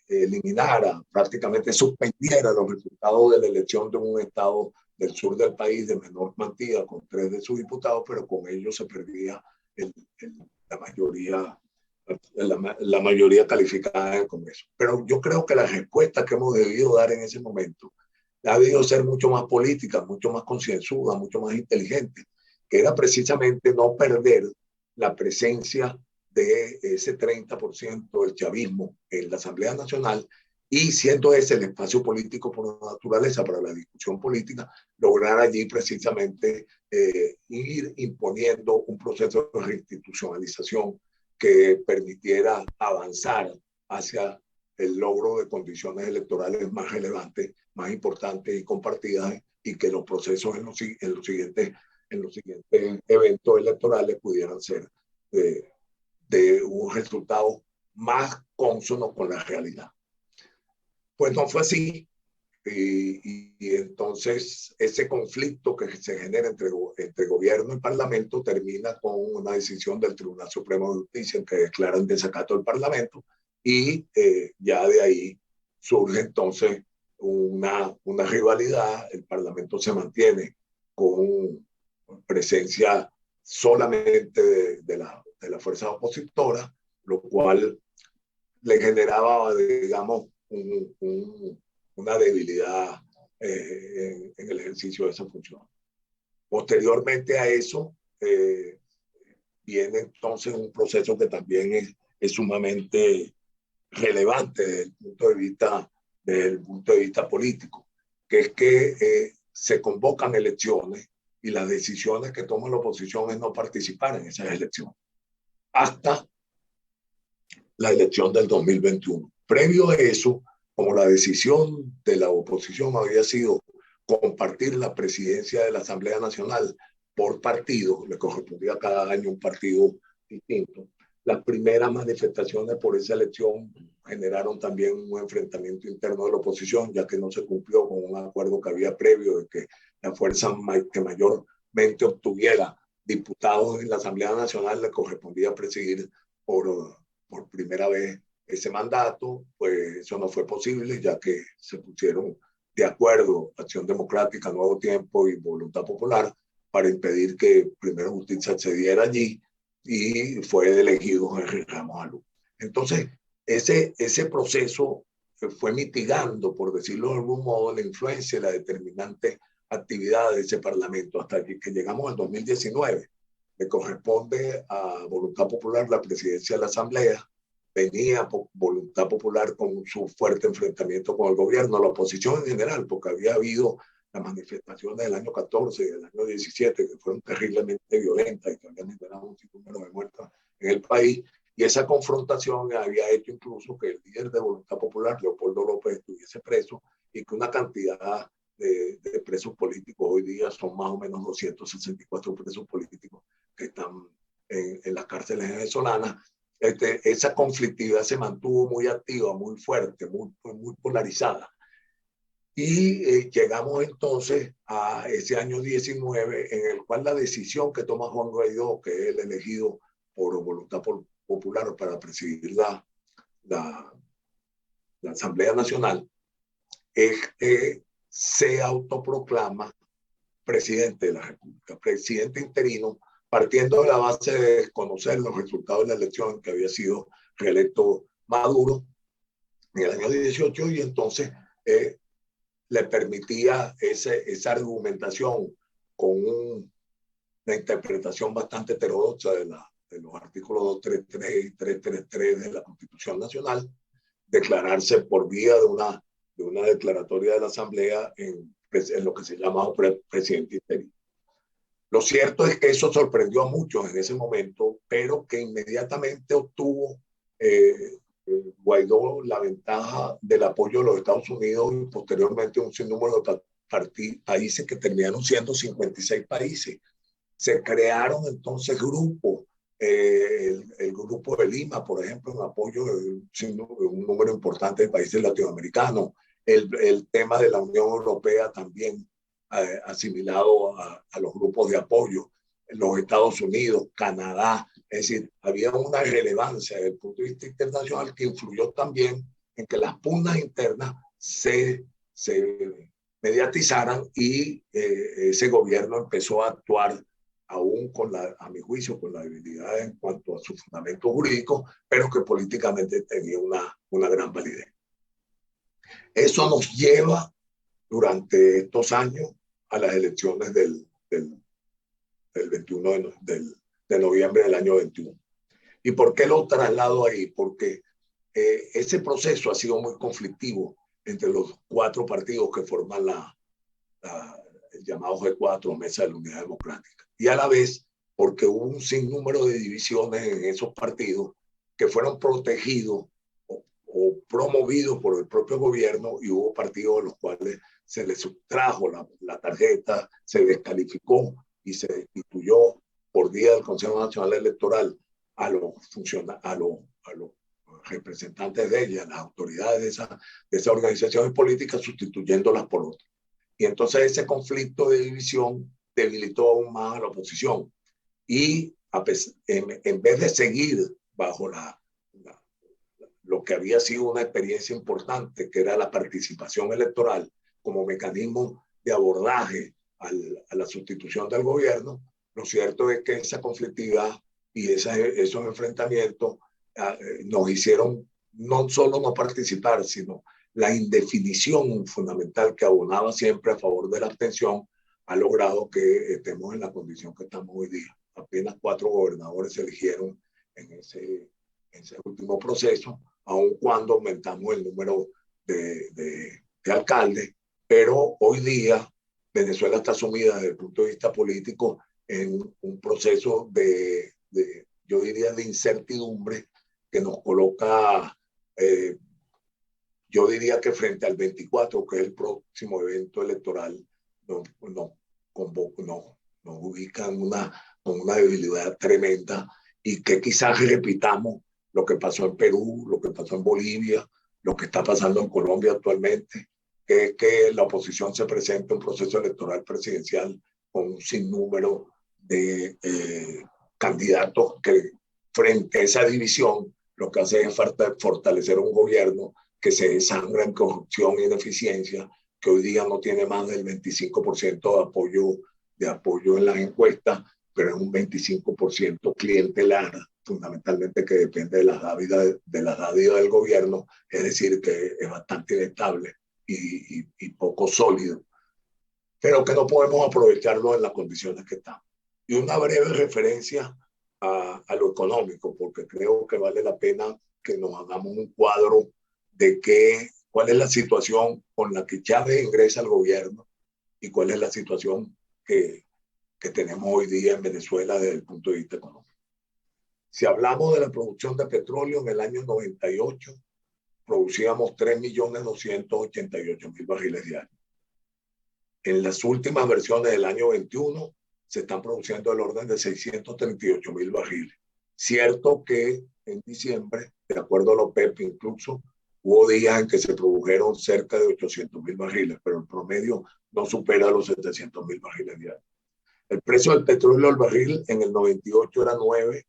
eliminara, prácticamente suspendiera los resultados de la elección de un estado del sur del país de menor cuantía, con 3 de sus diputados, pero con ellos se perdía la mayoría calificada en el Congreso. Pero yo creo que la respuesta que hemos debido dar en ese momento ha debido ser mucho más política, mucho más concienzuda, mucho más inteligente, que era precisamente no perder la presencia de ese 30% del chavismo en la Asamblea Nacional, y siendo ese el espacio político por naturaleza para la discusión política, lograr allí precisamente ir imponiendo un proceso de reinstitucionalización que permitiera avanzar hacia el logro de condiciones electorales más relevantes, más importantes y compartidas, y que los procesos en los siguientes eventos electorales pudieran ser de un resultado más cónsono con la realidad. Pues no fue así, y entonces ese conflicto que se genera entre gobierno y parlamento termina con una decisión del Tribunal Supremo de Justicia en que declara en desacato el parlamento, y ya de ahí surge entonces una rivalidad. El parlamento se mantiene con presencia solamente de la fuerza opositora, lo cual le generaba, digamos, una debilidad en el ejercicio de esa función. Posteriormente a eso, viene entonces un proceso que también es sumamente relevante desde el punto de vista desde el punto de vista político, que es que se convocan elecciones y las decisiones que toma la oposición es no participar en esas elecciones hasta la elección del 2021. Previo a eso, como la decisión de la oposición había sido compartir la presidencia de la Asamblea Nacional por partido, le correspondía a cada año un partido distinto. Las primeras manifestaciones por esa elección generaron también un enfrentamiento interno de la oposición, ya que no se cumplió con un acuerdo que había previo de que la fuerza que mayormente obtuviera diputados en la Asamblea Nacional le correspondía presidir por primera vez ese mandato. Pues eso no fue posible, ya que se pusieron de acuerdo Acción Democrática, Nuevo Tiempo y Voluntad Popular para impedir que Primero Justicia accediera allí, y fue elegido Henry Ramos Alú. Entonces, ese proceso fue mitigando, por decirlo de algún modo, la influencia y la determinante actividad de ese Parlamento hasta que llegamos al 2019. Le corresponde a Voluntad Popular la presidencia de la Asamblea. Venía Voluntad Popular con su fuerte enfrentamiento con el gobierno, la oposición en general, porque había habido las manifestaciones del año 14 y del año 17, que fueron terriblemente violentas y que habían generado un número de muertos en el país. Y esa confrontación había hecho incluso que el líder de Voluntad Popular, Leopoldo López, estuviese preso, y que una cantidad de presos políticos, hoy día son más o menos 264 presos políticos que están en las cárceles venezolanas. Esa conflictividad se mantuvo muy activa, muy fuerte, muy polarizada. Y llegamos entonces a ese año 19, en el cual la decisión que toma Juan Guaidó, que es el elegido por Voluntad Popular para presidir la Asamblea Nacional, se autoproclama presidente de la República, presidente interino, partiendo de la base de desconocer los resultados de la elección que había sido reelecto Maduro en el año 18, y entonces le permitía esa argumentación con una interpretación bastante heterodoxa de los artículos 233 y 333 de la Constitución Nacional, declararse por vía de una declaratoria de la Asamblea en lo que se llama presidente interino. Lo cierto es que eso sorprendió a muchos en ese momento, pero que inmediatamente obtuvo Guaidó la ventaja del apoyo de los Estados Unidos y posteriormente un sinnúmero de países que terminaron siendo 56 países. Se crearon entonces grupos, el grupo de Lima, por ejemplo, en apoyo de un número importante de países latinoamericanos, el tema de la Unión Europea también asimilado a los grupos de apoyo, los Estados Unidos, Canadá. Es decir, había una relevancia desde el punto de vista internacional que influyó también en que las pugnas internas se mediatizaran, y ese gobierno empezó a actuar aún a mi juicio, con la debilidad en cuanto a su fundamento jurídico, pero que políticamente tenía una gran validez. Eso nos lleva durante estos años a las elecciones del 21 de noviembre del año 21. ¿Y por qué lo traslado ahí? Porque ese proceso ha sido muy conflictivo entre los cuatro partidos que forman el llamado G4, Mesa de la Unidad Democrática. Y a la vez, porque hubo un sinnúmero de divisiones en esos partidos que fueron protegidos o promovidos por el propio gobierno, y hubo partidos a los cuales se les sustrajo la tarjeta, se descalificó y se destituyó por vía del Consejo Nacional Electoral a los representantes de ella, las autoridades de esas organizaciones políticas, sustituyéndolas por otras. Y entonces ese conflicto de división debilitó aún más a la oposición. Y en vez de seguir bajo lo que había sido una experiencia importante, que era la participación electoral como mecanismo de abordaje a la sustitución del gobierno, lo cierto es que esa conflictividad y esos enfrentamientos nos hicieron no solo no participar, sino la indefinición fundamental que abonaba siempre a favor de la abstención ha logrado que estemos en la condición que estamos hoy día. Apenas 4 gobernadores se eligieron en ese último proceso, aun cuando aumentamos el número de alcalde, pero hoy día Venezuela está sumida desde el punto de vista político en un proceso yo diría, de incertidumbre que nos coloca, yo diría que frente al 24, que es el próximo evento electoral, nos ubica en con una debilidad tremenda y que quizás repitamos lo que pasó en Perú, lo que pasó en Bolivia, lo que está pasando en Colombia actualmente, que es que la oposición se presenta en un proceso electoral presidencial con un sinnúmero de candidatos que frente a esa división lo que hace es fortalecer un gobierno que se desangra en corrupción y ineficiencia, que hoy día no tiene más del 25% de apoyo en las encuestas, pero es un 25% clientelar, fundamentalmente que depende de las dádivas del gobierno, es decir, que es bastante inestable y poco sólido, pero que no podemos aprovecharlo en las condiciones que estamos. Y una breve referencia a lo económico, porque creo que vale la pena que nos hagamos un cuadro de cuál es la situación con la que Chávez ingresa al gobierno y cuál es la situación que tenemos hoy día en Venezuela desde el punto de vista económico. Si hablamos de la producción de petróleo, en el año 98 producíamos 3.288.000 barriles diarios. En las últimas versiones del año 21 se están produciendo el orden de 638.000 barriles. Cierto que en diciembre, de acuerdo a la OPEP incluso, hubo días en que se produjeron cerca de 800.000 barriles, pero el promedio no supera los 700.000 barriles diarios. El precio del petróleo al barril en el 98 era 9,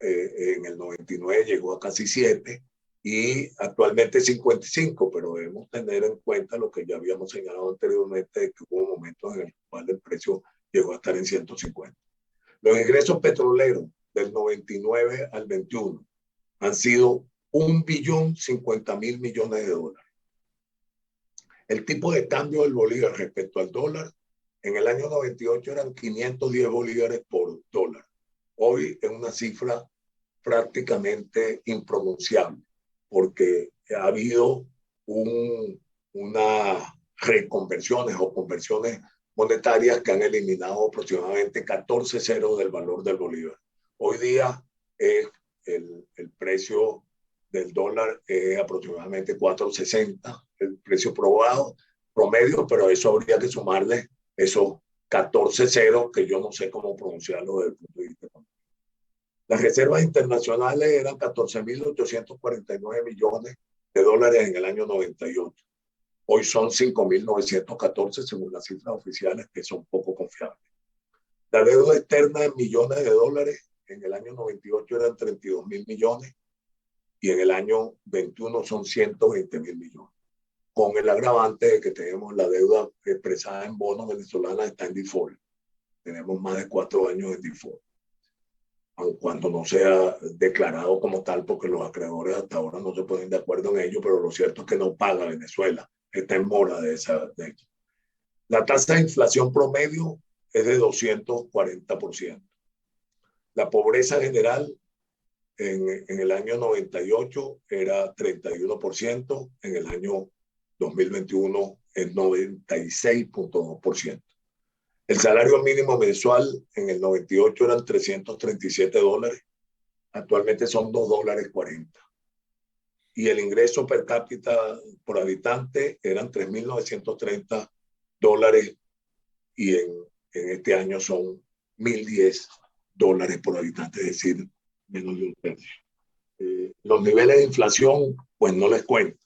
en el 99 llegó a casi 7 y actualmente 55, pero debemos tener en cuenta lo que ya habíamos señalado anteriormente, de que hubo momentos en el cual el precio llegó a estar en 150. Los ingresos petroleros del 99 al 21 han sido 1.050.000 millones de dólares. El tipo de cambio del bolívar respecto al dólar en el año 98 eran 510 bolívares por dólar. Hoy es una cifra prácticamente impronunciable, porque ha habido unas reconversiones o conversiones monetarias que han eliminado aproximadamente 14 ceros del valor del bolívar. Hoy día el precio del dólar es aproximadamente 4.60, el precio promedio, pero eso habría que sumarle esos 14 ceros que yo no sé cómo pronunciarlo desde el punto de vista económico. Las reservas internacionales eran 14.849 millones de dólares en el año 98. Hoy son 5.914 según las cifras oficiales, que son poco confiables. La deuda externa en millones de dólares en el año 98 eran 32.000 millones y en el año 21 son 120.000 millones. Con el agravante de que tenemos la deuda expresada en bonos venezolanos está en default. Tenemos más de 4 años en default, aun cuando no sea declarado como tal, porque los acreedores hasta ahora no se ponen de acuerdo en ello, pero lo cierto es que no paga Venezuela, está en mora de eso. La tasa de inflación promedio es de 240%. La pobreza general en el año 98 era 31%, en el año 2021 es 96.2%. El salario mínimo mensual en el 98 eran $337, actualmente son $2.40. Y el ingreso per cápita por habitante eran $3.930 y en este año son $1.010 por habitante, es decir, menos de un tercio. Los niveles de inflación, pues no les cuento,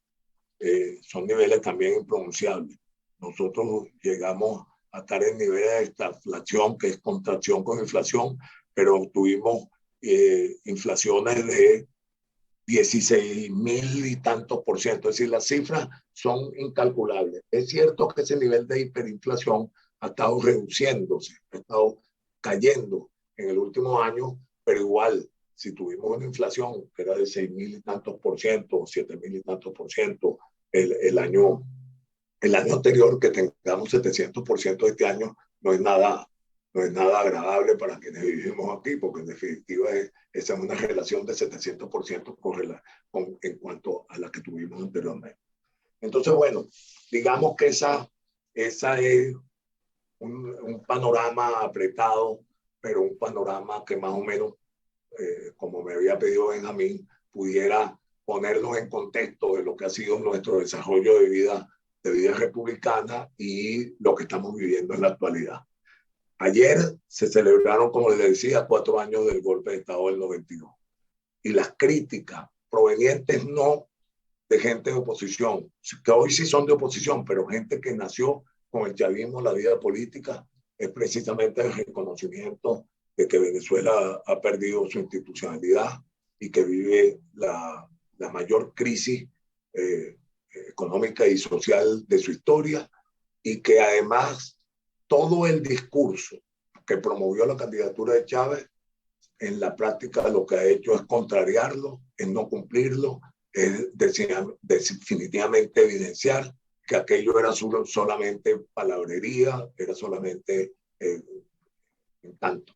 son niveles también impronunciables. Nosotros llegamos a estar en niveles de estagflación, que es contracción con inflación, pero tuvimos inflaciones de 16.000 y tantos %. Es decir, las cifras son incalculables. Es cierto que ese nivel de hiperinflación ha estado reduciéndose, ha estado cayendo en el último año, pero igual, si tuvimos una inflación que era de 6.000 y tantos %, o 7.000 y tantos % el año anterior, que tengamos 700% este año, no es nada no es nada agradable para quienes vivimos aquí, porque en definitiva esa es una relación de 700% en cuanto a la que tuvimos anteriormente. Entonces, bueno, digamos que esa es un panorama apretado, pero un panorama que más o menos, como me había pedido Benjamín, pudiera ponernos en contexto de lo que ha sido nuestro desarrollo de vida republicana y lo que estamos viviendo en la actualidad. Ayer se celebraron, como les decía, 4 años del golpe de Estado del 92. Y las críticas provenientes no de gente de oposición, que hoy sí son de oposición, pero gente que nació con el chavismo, la vida política, es precisamente el reconocimiento de que Venezuela ha perdido su institucionalidad y que vive la mayor crisis económica y social de su historia, y que además todo el discurso que promovió la candidatura de Chávez, en la práctica lo que ha hecho es contrariarlo, es no cumplirlo, es definitivamente evidenciar que aquello era solamente palabrería, era solamente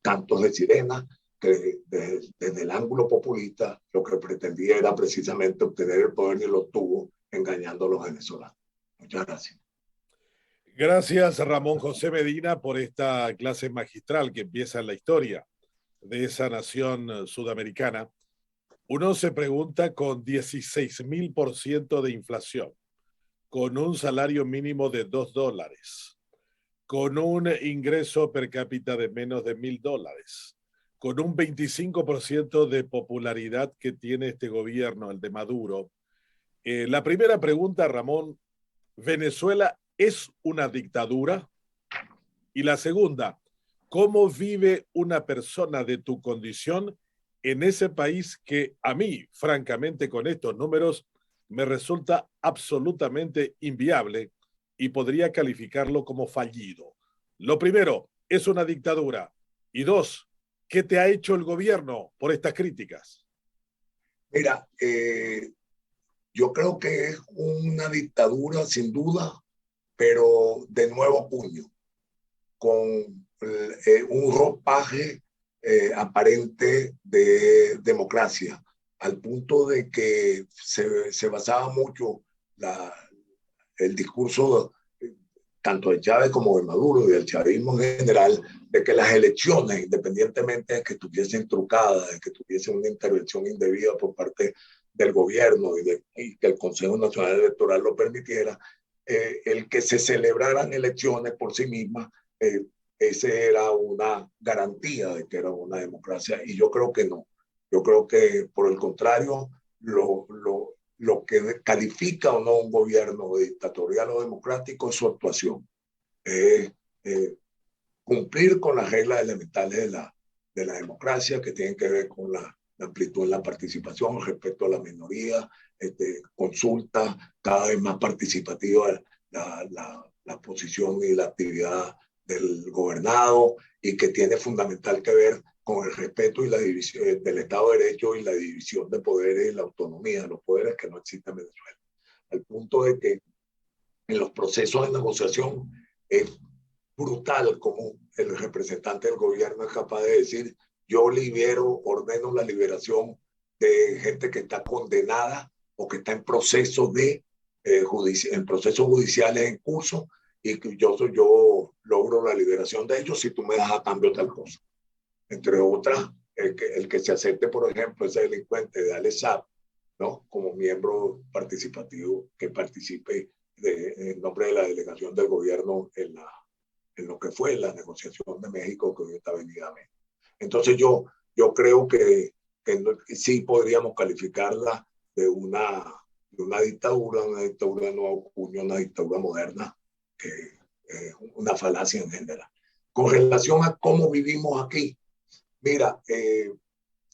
cantos de sirena, que desde el ángulo populista lo que pretendía era precisamente obtener el poder y lo obtuvo engañando a los venezolanos. Muchas gracias. Gracias, Ramón José Medina, por esta clase magistral que empieza en la historia de esa nación sudamericana. Uno se pregunta, con 16.000% de inflación, con un salario mínimo de $2, con un ingreso per cápita de menos de $1.000, con un 25% de popularidad que tiene este gobierno, el de Maduro. La primera pregunta, Ramón, ¿Venezuela es una dictadura? Y la segunda, ¿cómo vive una persona de tu condición en ese país que a mí, francamente, con estos números, me resulta absolutamente inviable y podría calificarlo como fallido? Lo primero, ¿es una dictadura? Y dos, ¿qué te ha hecho el gobierno por estas críticas? Mira, yo creo que es una dictadura sin duda, pero de nuevo puño, con un ropaje aparente de democracia, al punto de que se basaba mucho el discurso tanto de Chávez como de Maduro y del chavismo en general, de que las elecciones, independientemente de que estuviesen trucadas, de que tuviesen una intervención indebida por parte del gobierno y que el Consejo Nacional Electoral lo permitiera, el que se celebraran elecciones por sí mismas, ese era una garantía de que era una democracia, y yo creo que no. Yo creo que, por el contrario, lo que califica o no un gobierno dictatorial o democrático es su actuación. Eh, Cumplir con las reglas elementales de la democracia, que tienen que ver con la amplitud en la participación, respecto a la minoría, consulta cada vez más participativa la posición y la actividad del gobernado, y que tiene fundamental que ver con el respeto y la división del Estado de Derecho y la división de poderes y la autonomía de los poderes que no existe en Venezuela. Al punto de que en los procesos de negociación es brutal como el representante del gobierno es capaz de decir: yo ordeno la liberación de gente que está condenada o que está en procesos en procesos judiciales en curso, y que yo logro la liberación de ellos si tú me das a cambio tal cosa. Entre otras, el que se acepte, por ejemplo, ese delincuente de Alessab, ¿no?, como miembro participativo, que participe en nombre de la delegación del gobierno en lo que fue la negociación de México, que hoy está venidamente. Entonces yo creo que sí podríamos calificarla de una dictadura de nuevo cuño, una dictadura moderna, que es una falacia en general. Con relación a cómo vivimos aquí, mira,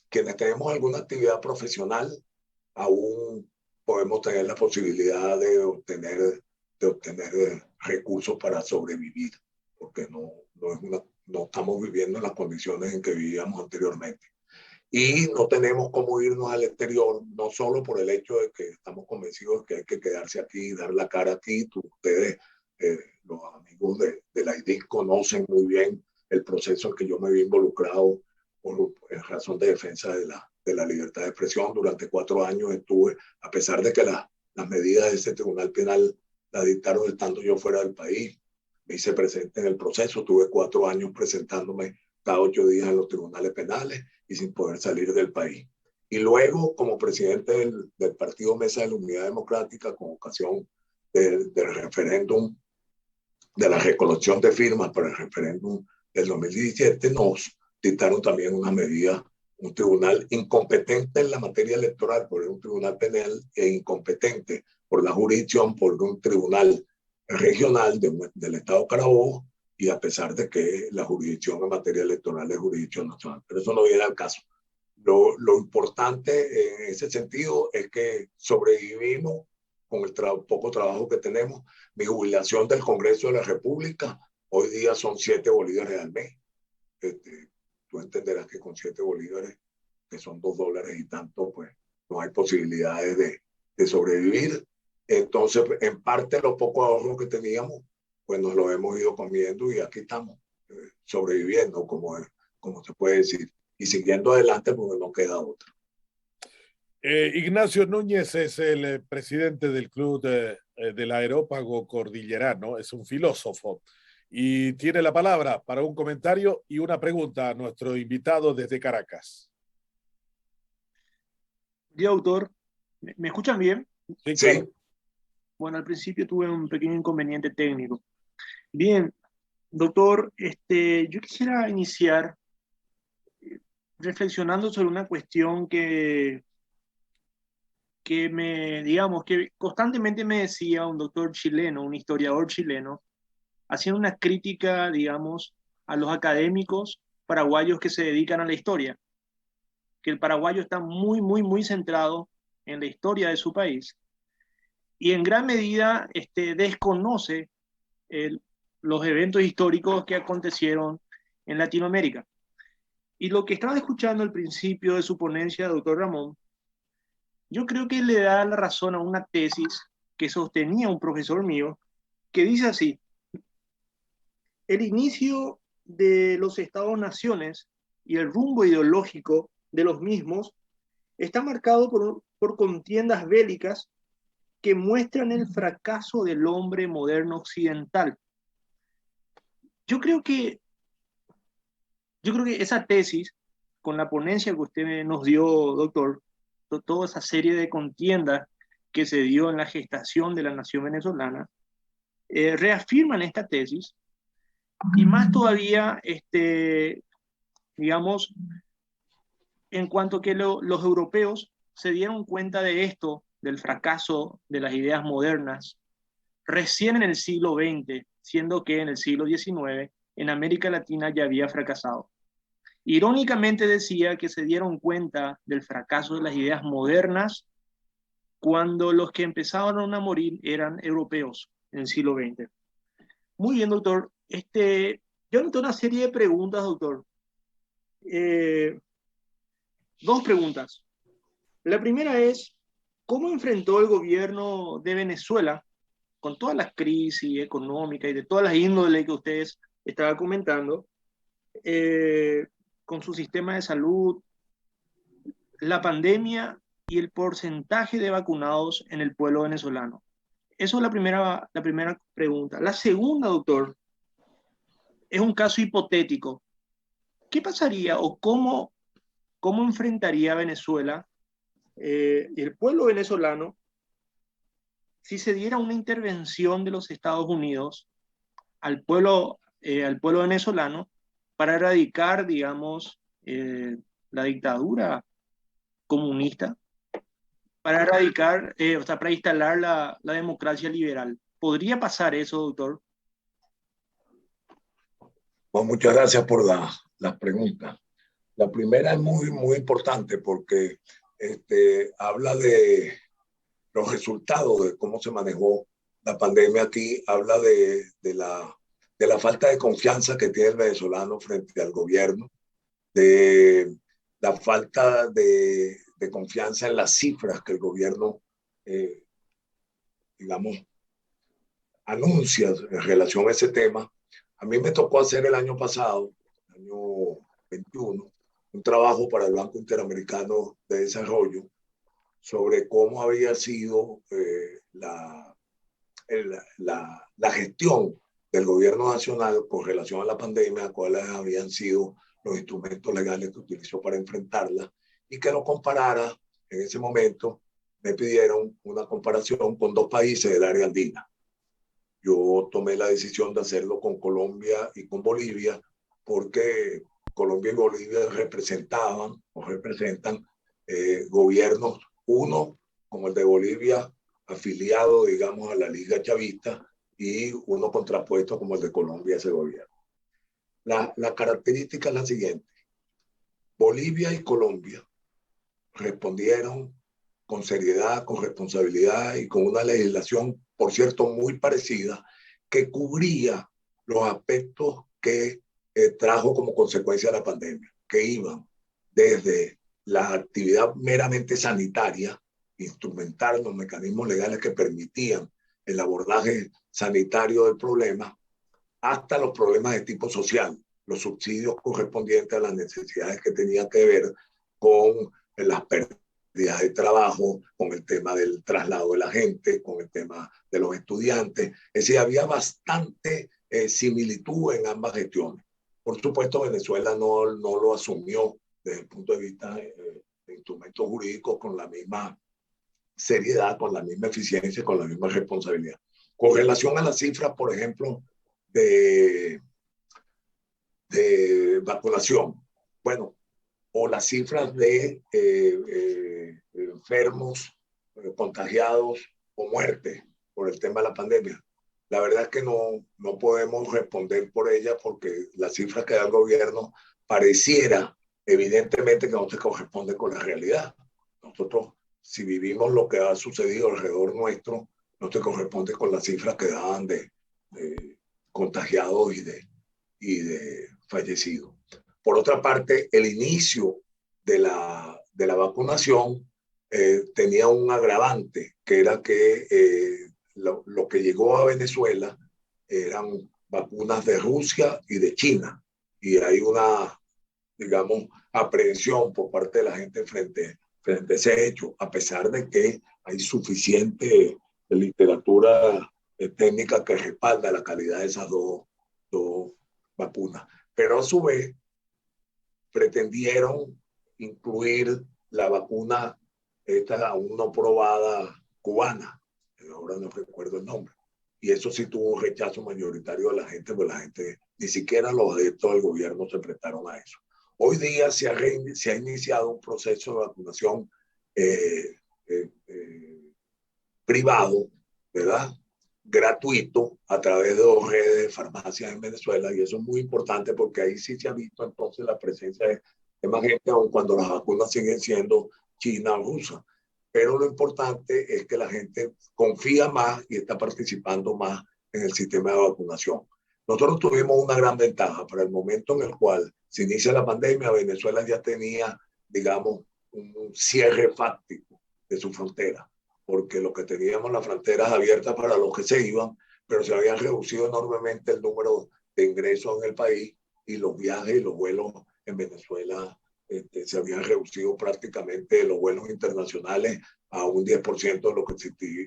quienes tenemos alguna actividad profesional, aún podemos tener la posibilidad de obtener recursos para sobrevivir, porque no estamos viviendo en las condiciones en que vivíamos anteriormente. Y no tenemos cómo irnos al exterior, no solo por el hecho de que estamos convencidos de que hay que quedarse aquí y dar la cara aquí. Ustedes, los amigos de la IDIC, conocen muy bien el proceso en que yo me vi involucrado por razón de defensa de la libertad de expresión. Durante 4 años estuve, a pesar de que las medidas de ese tribunal penal la dictaron estando yo fuera del país, me hice presente en el proceso. Tuve 4 años presentándome cada 8 días en los tribunales penales y sin poder salir del país. Y luego, como presidente del Partido Mesa de la Unidad Democrática, con ocasión del referéndum, de la recolección de firmas para el referéndum del 2017, nos dictaron también una medida, un tribunal incompetente en la materia electoral por un tribunal penal e incompetente por la jurisdicción por un tribunal regional del Estado Carabobo, y a pesar de que la jurisdicción en materia electoral es jurisdicción nacional. Pero eso no viene al caso. Lo importante en ese sentido es que sobrevivimos con el poco trabajo que tenemos. Mi jubilación del Congreso de la República hoy día son 7 bolívares al mes. Tú entenderás que con 7 bolívares, que son $2 y tanto, pues no hay posibilidades de sobrevivir. Entonces, en parte, los pocos ahorros que teníamos, pues nos los hemos ido comiendo y aquí estamos, sobreviviendo, como se puede decir, y siguiendo adelante porque no queda otra. Ignacio Núñez es el presidente del Club del Aerópago Cordillerano, es un filósofo y tiene la palabra para un comentario y una pregunta a nuestro invitado desde Caracas. Día, autor. ¿Me escuchan bien? Sí, claro. Sí. Bueno, al principio tuve un pequeño inconveniente técnico. Bien, doctor, yo quisiera iniciar reflexionando sobre una cuestión que que constantemente me decía un doctor chileno, un historiador chileno, haciendo una crítica, digamos, a los académicos paraguayos que se dedican a la historia, que el paraguayo está muy, muy, muy centrado en la historia de su país y en gran medida desconoce los eventos históricos que acontecieron en Latinoamérica. Y lo que estaba escuchando al principio de su ponencia, doctor Ramón, yo creo que le da la razón a una tesis que sostenía un profesor mío, que dice así: el inicio de los estados-naciones y el rumbo ideológico de los mismos está marcado por contiendas bélicas que muestran el fracaso del hombre moderno occidental. Yo creo que esa tesis, con la ponencia que usted nos dio, doctor, toda esa serie de contiendas que se dio en la gestación de la nación venezolana, reafirman esta tesis, y más todavía, digamos, en cuanto que los europeos se dieron cuenta de esto, del fracaso de las ideas modernas, recién en el siglo XX, siendo que en el siglo XIX en América Latina ya había fracasado. Irónicamente decía que se dieron cuenta del fracaso de las ideas modernas cuando los que empezaron a morir eran europeos en el siglo XX. Muy bien, doctor. Yo anoté una serie de preguntas, doctor. 2 preguntas. La primera es, ¿cómo enfrentó el gobierno de Venezuela, con todas las crisis económicas y de todas las índoles que ustedes estaban comentando, con su sistema de salud, la pandemia y el porcentaje de vacunados en el pueblo venezolano? Eso es la primera pregunta. La segunda, doctor, es un caso hipotético. ¿Qué pasaría o cómo enfrentaría Venezuela y el pueblo venezolano si se diera una intervención de los Estados Unidos al pueblo venezolano para erradicar, digamos, la dictadura comunista, para erradicar, para instalar la democracia liberal? ¿Podría pasar eso, doctor? Bueno, muchas gracias por las preguntas. La primera es muy, muy importante porque habla de los resultados de cómo se manejó la pandemia aquí, habla de la falta de confianza que tiene el venezolano frente al gobierno, de la falta de confianza en las cifras que el gobierno, digamos, anuncia en relación a ese tema. A mí me tocó hacer el año pasado año 21, un trabajo para el Banco Interamericano de Desarrollo sobre cómo había sido la gestión del gobierno nacional con relación a la pandemia, cuáles habían sido los instrumentos legales que utilizó para enfrentarla, y que lo comparara. En ese momento me pidieron una comparación con dos países del área andina. Yo tomé la decisión de hacerlo con Colombia y con Bolivia, porque Colombia y Bolivia representaban o representan gobiernos, uno como el de Bolivia, afiliado, digamos, a la Liga Chavista, y uno contrapuesto como el de Colombia a ese gobierno. La característica es la siguiente. Bolivia y Colombia respondieron con seriedad, con responsabilidad y con una legislación, por cierto, muy parecida, que cubría los aspectos que trajo como consecuencia la pandemia, que iban desde la actividad meramente sanitaria, instrumentar los mecanismos legales que permitían el abordaje sanitario del problema, hasta los problemas de tipo social, los subsidios correspondientes a las necesidades que tenían que ver con las pérdidas de trabajo, con el tema del traslado de la gente, con el tema de los estudiantes. Es decir, había bastante similitud en ambas gestiones. Por supuesto, Venezuela no lo asumió desde el punto de vista de instrumentos jurídicos con la misma seriedad, con la misma eficiencia, con la misma responsabilidad. Con relación a las cifras, por ejemplo, de vacunación, bueno, o las cifras de enfermos, contagiados o muertes por el tema de la pandemia. La verdad es que no podemos responder por ella, porque las cifras que da el gobierno pareciera evidentemente que no se corresponde con la realidad. Nosotros, si vivimos lo que ha sucedido alrededor nuestro, no se corresponde con las cifras que daban de contagiados y de fallecidos. Por otra parte, el inicio de la vacunación tenía un agravante, que era que lo que llegó a Venezuela eran vacunas de Rusia y de China, y hay una, digamos, aprehensión por parte de la gente frente a ese hecho, a pesar de que hay suficiente literatura técnica que respalda la calidad de esas dos vacunas. Pero a su vez pretendieron incluir la vacuna esta aún no probada cubana, ahora no recuerdo el nombre, y eso sí tuvo un rechazo mayoritario de la gente, pues la gente, ni siquiera los adeptos del gobierno se prestaron a eso. Hoy día se ha iniciado un proceso de vacunación privado, ¿verdad? Gratuito, a través de 2 redes de farmacias en Venezuela, y eso es muy importante porque ahí sí se ha visto entonces la presencia de más gente, aun cuando las vacunas siguen siendo china o rusa. Pero lo importante es que la gente confía más y está participando más en el sistema de vacunación. Nosotros tuvimos una gran ventaja. Para el momento en el cual se inicia la pandemia, Venezuela ya tenía, digamos, un cierre fáctico de su frontera, porque lo que teníamos las fronteras abiertas para los que se iban, pero se habían reducido enormemente el número de ingresos en el país, y los viajes y los vuelos en Venezuela se habían reducido prácticamente, los vuelos internacionales, a un 10% de lo que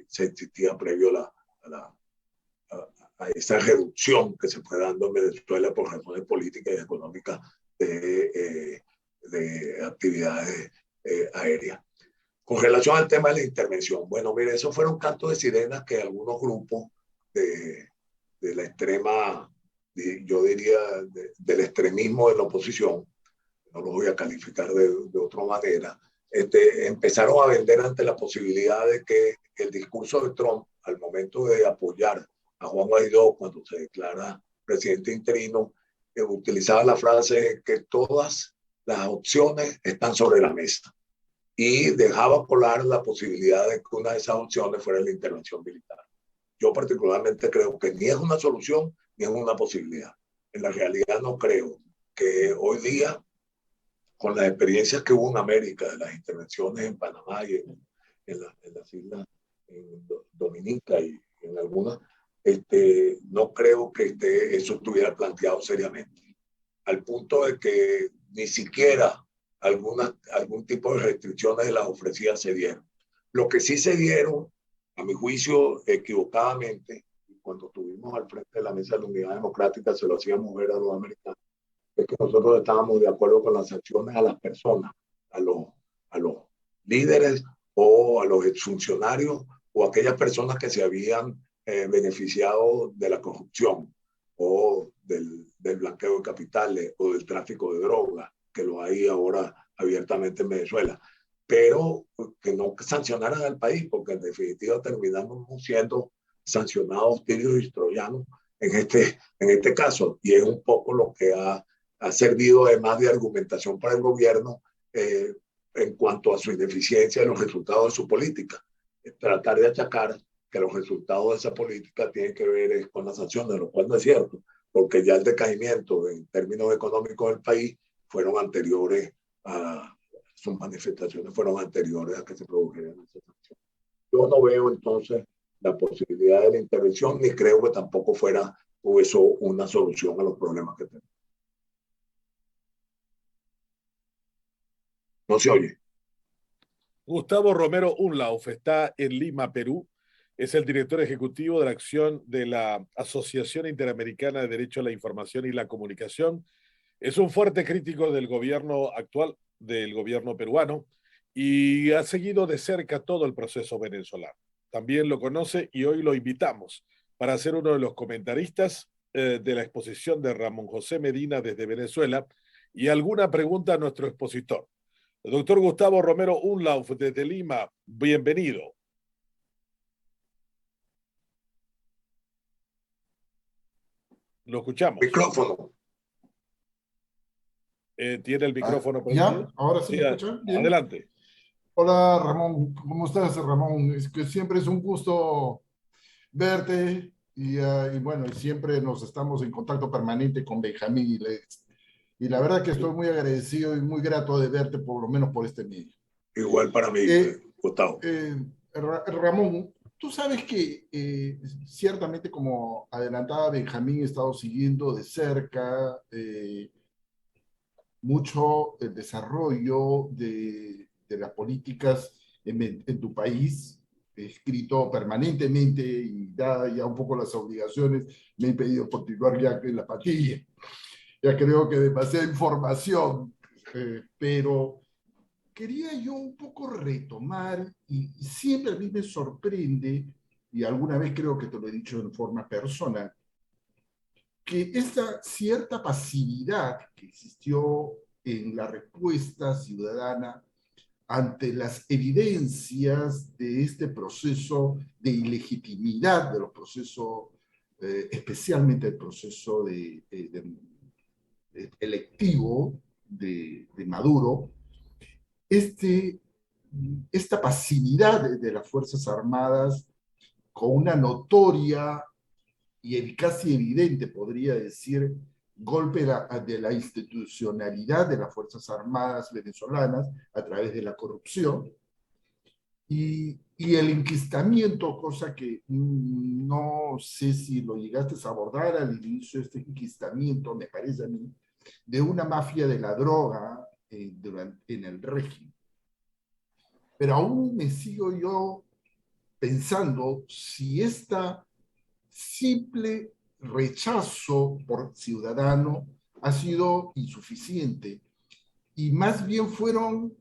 se existía previo a esa reducción que se fue dando en Venezuela por razones políticas y económicas de actividades aéreas. Con relación al tema de la intervención, bueno, mire, esos fueron cantos de sirenas que algunos grupos de la extrema, yo diría, del extremismo de la oposición, no los voy a calificar de otra manera, empezaron a vender ante la posibilidad de que el discurso de Trump, al momento de apoyar a Juan Guaidó cuando se declara presidente interino, utilizaba la frase que todas las opciones están sobre la mesa, y dejaba colar la posibilidad de que una de esas opciones fuera la intervención militar. Yo particularmente creo que ni es una solución ni es una posibilidad. En la realidad no creo que hoy día, con las experiencias que hubo en América, de las intervenciones en Panamá y en las islas, en Dominica y en algunas, no creo que eso estuviera planteado seriamente. al punto de que ni siquiera algún tipo de restricciones de las ofrecidas se dieron. Lo que sí se dieron, a mi juicio, equivocadamente, cuando estuvimos al frente de la Mesa de la Unidad Democrática, se lo hacíamos ver a los americanos, es que nosotros estábamos de acuerdo con las sanciones a las personas, a los líderes o a los exfuncionarios o a aquellas personas que se habían beneficiado de la corrupción o del blanqueo de capitales o del tráfico de drogas, que lo hay ahora abiertamente en Venezuela, pero que no sancionaran al país, porque en definitiva terminamos siendo sancionados tirios y troyanos en este caso, y es un poco lo que ha servido además de argumentación para el gobierno en cuanto a su ineficiencia y los resultados de su política. Tratar de achacar que los resultados de esa política tienen que ver con las sanciones, lo cual no es cierto, porque ya el decaimiento en términos económicos del país fueron anteriores a sus manifestaciones, fueron anteriores a que se produjeran esas sanciones. Yo no veo entonces la posibilidad de la intervención, ni creo que tampoco fuera eso una solución a los problemas que tenemos. No se oye. Gustavo Romero Unlauf está en Lima, Perú. Es el director ejecutivo de la acción de la Asociación Interamericana de Derecho a la Información y la Comunicación. Es un fuerte crítico del gobierno actual, del gobierno peruano, y ha seguido de cerca todo el proceso venezolano. También lo conoce y hoy lo invitamos para ser uno de los comentaristas de la exposición de Ramón José Medina desde Venezuela y alguna pregunta a nuestro expositor. El doctor Gustavo Romero Unlauf desde Lima, bienvenido. Lo escuchamos. Micrófono. ¿Tiene el micrófono prendido? ¿Ya? ¿Ahora sí me escuchan? Bien. Adelante. Hola Ramón, ¿cómo estás Ramón? Es que siempre es un gusto verte y bueno, siempre nos estamos en contacto permanente con Benjamín y la verdad que estoy muy agradecido y muy grato de verte por lo menos por este medio. Igual para mí, Gustavo. Ramón, tú sabes que ciertamente como adelantaba Benjamín, he estado siguiendo de cerca mucho el desarrollo de las políticas en tu país. He escrito permanentemente y dada ya un poco las obligaciones, me he impedido continuar ya en la patilla. Ya creo que demasiada información, pero quería yo un poco retomar, y siempre a mí me sorprende, y alguna vez creo que te lo he dicho en forma personal, que esta cierta pasividad que existió en la respuesta ciudadana ante las evidencias de este proceso de ilegitimidad de los procesos, especialmente el proceso electivo de Maduro, esta pasividad de las Fuerzas Armadas con una notoria y el casi evidente, podría decir, golpe de la institucionalidad de las Fuerzas Armadas venezolanas a través de la corrupción y el enquistamiento, cosa que no sé si lo llegaste a abordar al inicio, este enquistamiento, me parece a mí, de una mafia de la droga en el régimen. Pero aún me sigo yo pensando si esta simple rechazo por ciudadano ha sido insuficiente y más bien fueron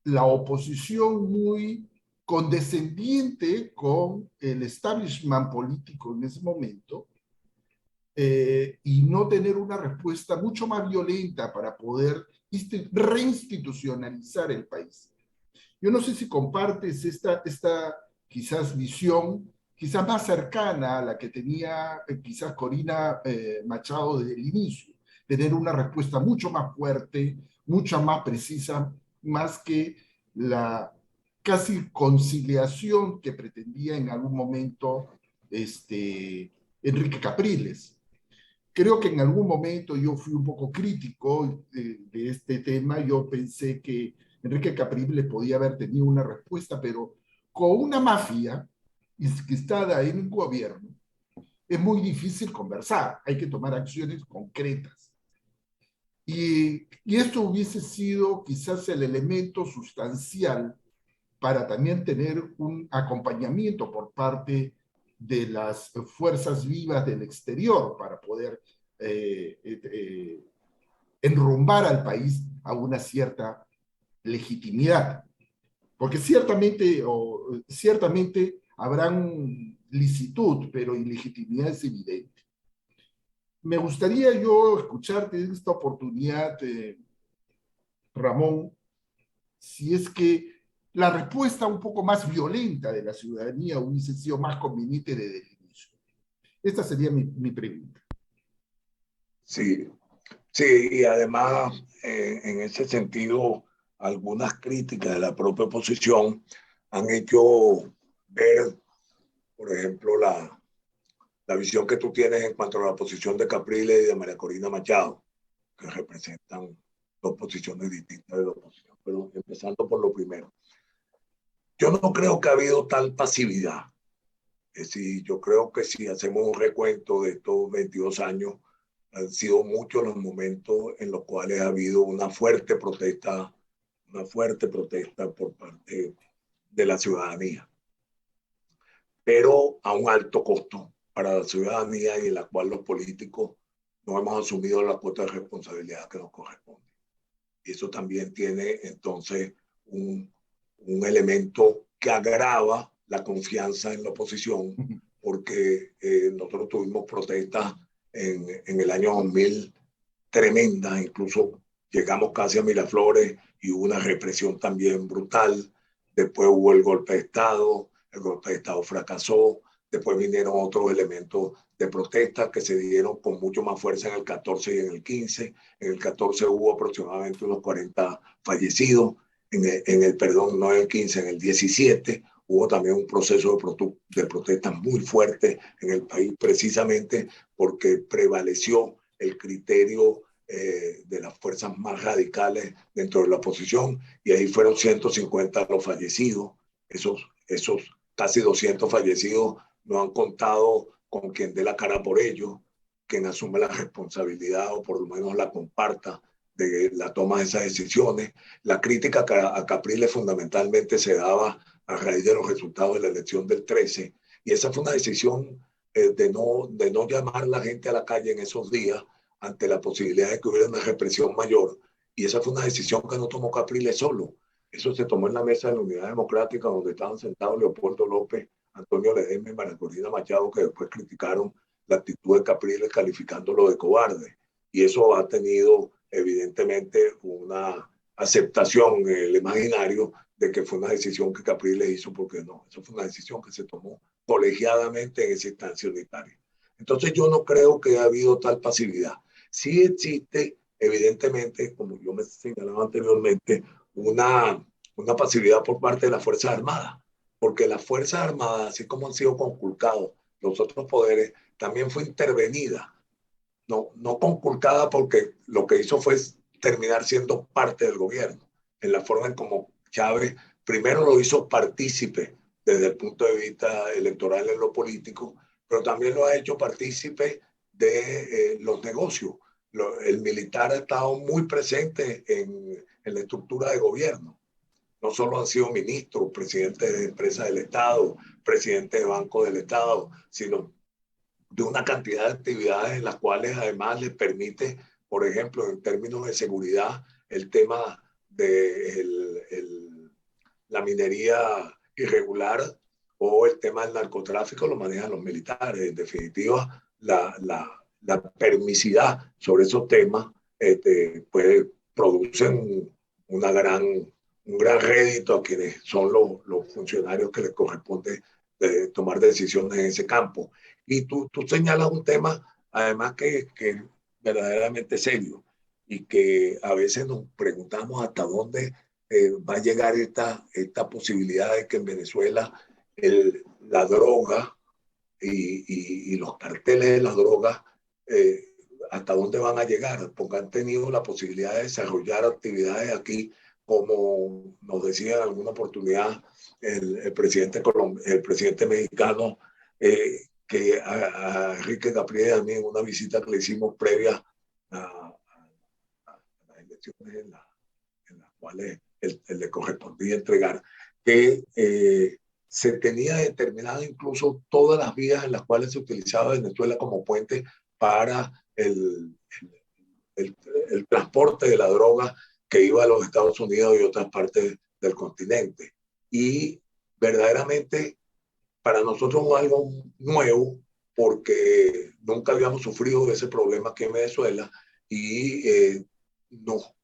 la oposición muy condescendiente con el establishment político en ese momento y no tener una respuesta mucho más violenta para poder reinstitucionalizar el país. Yo no sé si compartes esta quizás visión, quizás más cercana a la que tenía quizás Corina Machado desde el inicio, tener una respuesta mucho más fuerte, mucho más precisa, más que la casi conciliación que pretendía en algún momento Enrique Capriles. Creo que en algún momento yo fui un poco crítico de este tema. Yo pensé que Enrique Capriles podía haber tenido una respuesta, pero con una mafia enquistada en un gobierno es muy difícil conversar. Hay que tomar acciones concretas. Y esto hubiese sido quizás el elemento sustancial para también tener un acompañamiento por parte de las fuerzas vivas del exterior para poder enrumbar al país a una cierta legitimidad. Porque ciertamente habrán licitud, pero ilegitimidad es evidente. Me gustaría yo escucharte en esta oportunidad, Ramón, si es que la respuesta un poco más violenta de la ciudadanía hubiese sido más conveniente desde el inicio. Esta sería mi pregunta. Sí, sí, y además, en ese sentido, algunas críticas de la propia oposición han hecho ver, por ejemplo, la visión que tú tienes en cuanto a la posición de Capriles y de María Corina Machado, que representan dos posiciones distintas de la oposición. Pero empezando por lo primero, yo no creo que ha habido tal pasividad. Es decir, yo creo que si hacemos un recuento de estos 22 años, han sido muchos los momentos en los cuales ha habido una fuerte protesta por parte de la ciudadanía, pero a un alto costo para la ciudadanía y en la cual los políticos no hemos asumido la cuota de responsabilidad que nos corresponde. Y eso también tiene entonces un elemento que agrava la confianza en la oposición, porque nosotros tuvimos protestas en el año 2000 tremendas, incluso llegamos casi a Miraflores y hubo una represión también brutal. Después hubo el golpe de Estado fracasó, después vinieron otros elementos de protesta que se dieron con mucho más fuerza en el 14 y en el 15. En el 14 hubo aproximadamente unos 40 fallecidos, perdón, no en el 15, en el 17 hubo también un proceso de protesta muy fuerte en el país, precisamente porque prevaleció el criterio de las fuerzas más radicales dentro de la oposición, y ahí fueron 150 los fallecidos. Esos casi 200 fallecidos no han contado con quien dé la cara por ellos, quien asume la responsabilidad o por lo menos la comparta de la toma de esas decisiones. La crítica a Capriles fundamentalmente se daba a raíz de los resultados de la elección del 13, y esa fue una decisión de no llamar a la gente a la calle en esos días ante la posibilidad de que hubiera una represión mayor, y esa fue una decisión que no tomó Capriles solo. Eso se tomó en la mesa de la Unidad Democrática, donde estaban sentados Leopoldo López, Antonio Ledesma y María Corina Machado, que después criticaron la actitud de Capriles calificándolo de cobarde. Y eso ha tenido evidentemente una aceptación en el imaginario de que fue una decisión que Capriles hizo, porque no, eso fue una decisión que se tomó colegiadamente en esa instancia unitaria. Entonces yo no creo que haya habido tal pasividad. Sí existe, evidentemente, como yo me señalaba anteriormente, una pasividad por parte de las Fuerzas Armadas, porque las Fuerzas Armadas, así como han sido conculcados los otros poderes, también fue intervenida, no conculcada, porque lo que hizo fue terminar siendo parte del gobierno, en la forma en como Chávez primero lo hizo partícipe desde el punto de vista electoral en lo político, pero también lo ha hecho partícipe de los negocios. El militar ha estado muy presente en la estructura de gobierno. No solo han sido ministros, presidentes de empresas del Estado, presidentes de bancos del Estado, sino de una cantidad de actividades en las cuales además les permite, por ejemplo, en términos de seguridad, el tema de la minería irregular o el tema del narcotráfico lo manejan los militares. En definitiva, la permisidad sobre esos temas pues, producen un gran rédito a quienes son los funcionarios que les corresponde tomar decisiones en ese campo. Y tú señalas un tema, además, que es verdaderamente serio y que a veces nos preguntamos hasta dónde va a llegar esta posibilidad de que en Venezuela la droga y los carteles de la droga, hasta dónde van a llegar, porque han tenido la posibilidad de desarrollar actividades aquí, como nos decía en alguna oportunidad el presidente mexicano, que a Enrique Capriles, a mí en una visita que le hicimos previa elecciones en las cuales él le correspondía entregar, que se tenía determinado incluso todas las vías en las cuales se utilizaba Venezuela como puente para el transporte de la droga que iba a los Estados Unidos y otras partes del continente. Y verdaderamente para nosotros fue algo nuevo porque nunca habíamos sufrido ese problema aquí en Venezuela y nos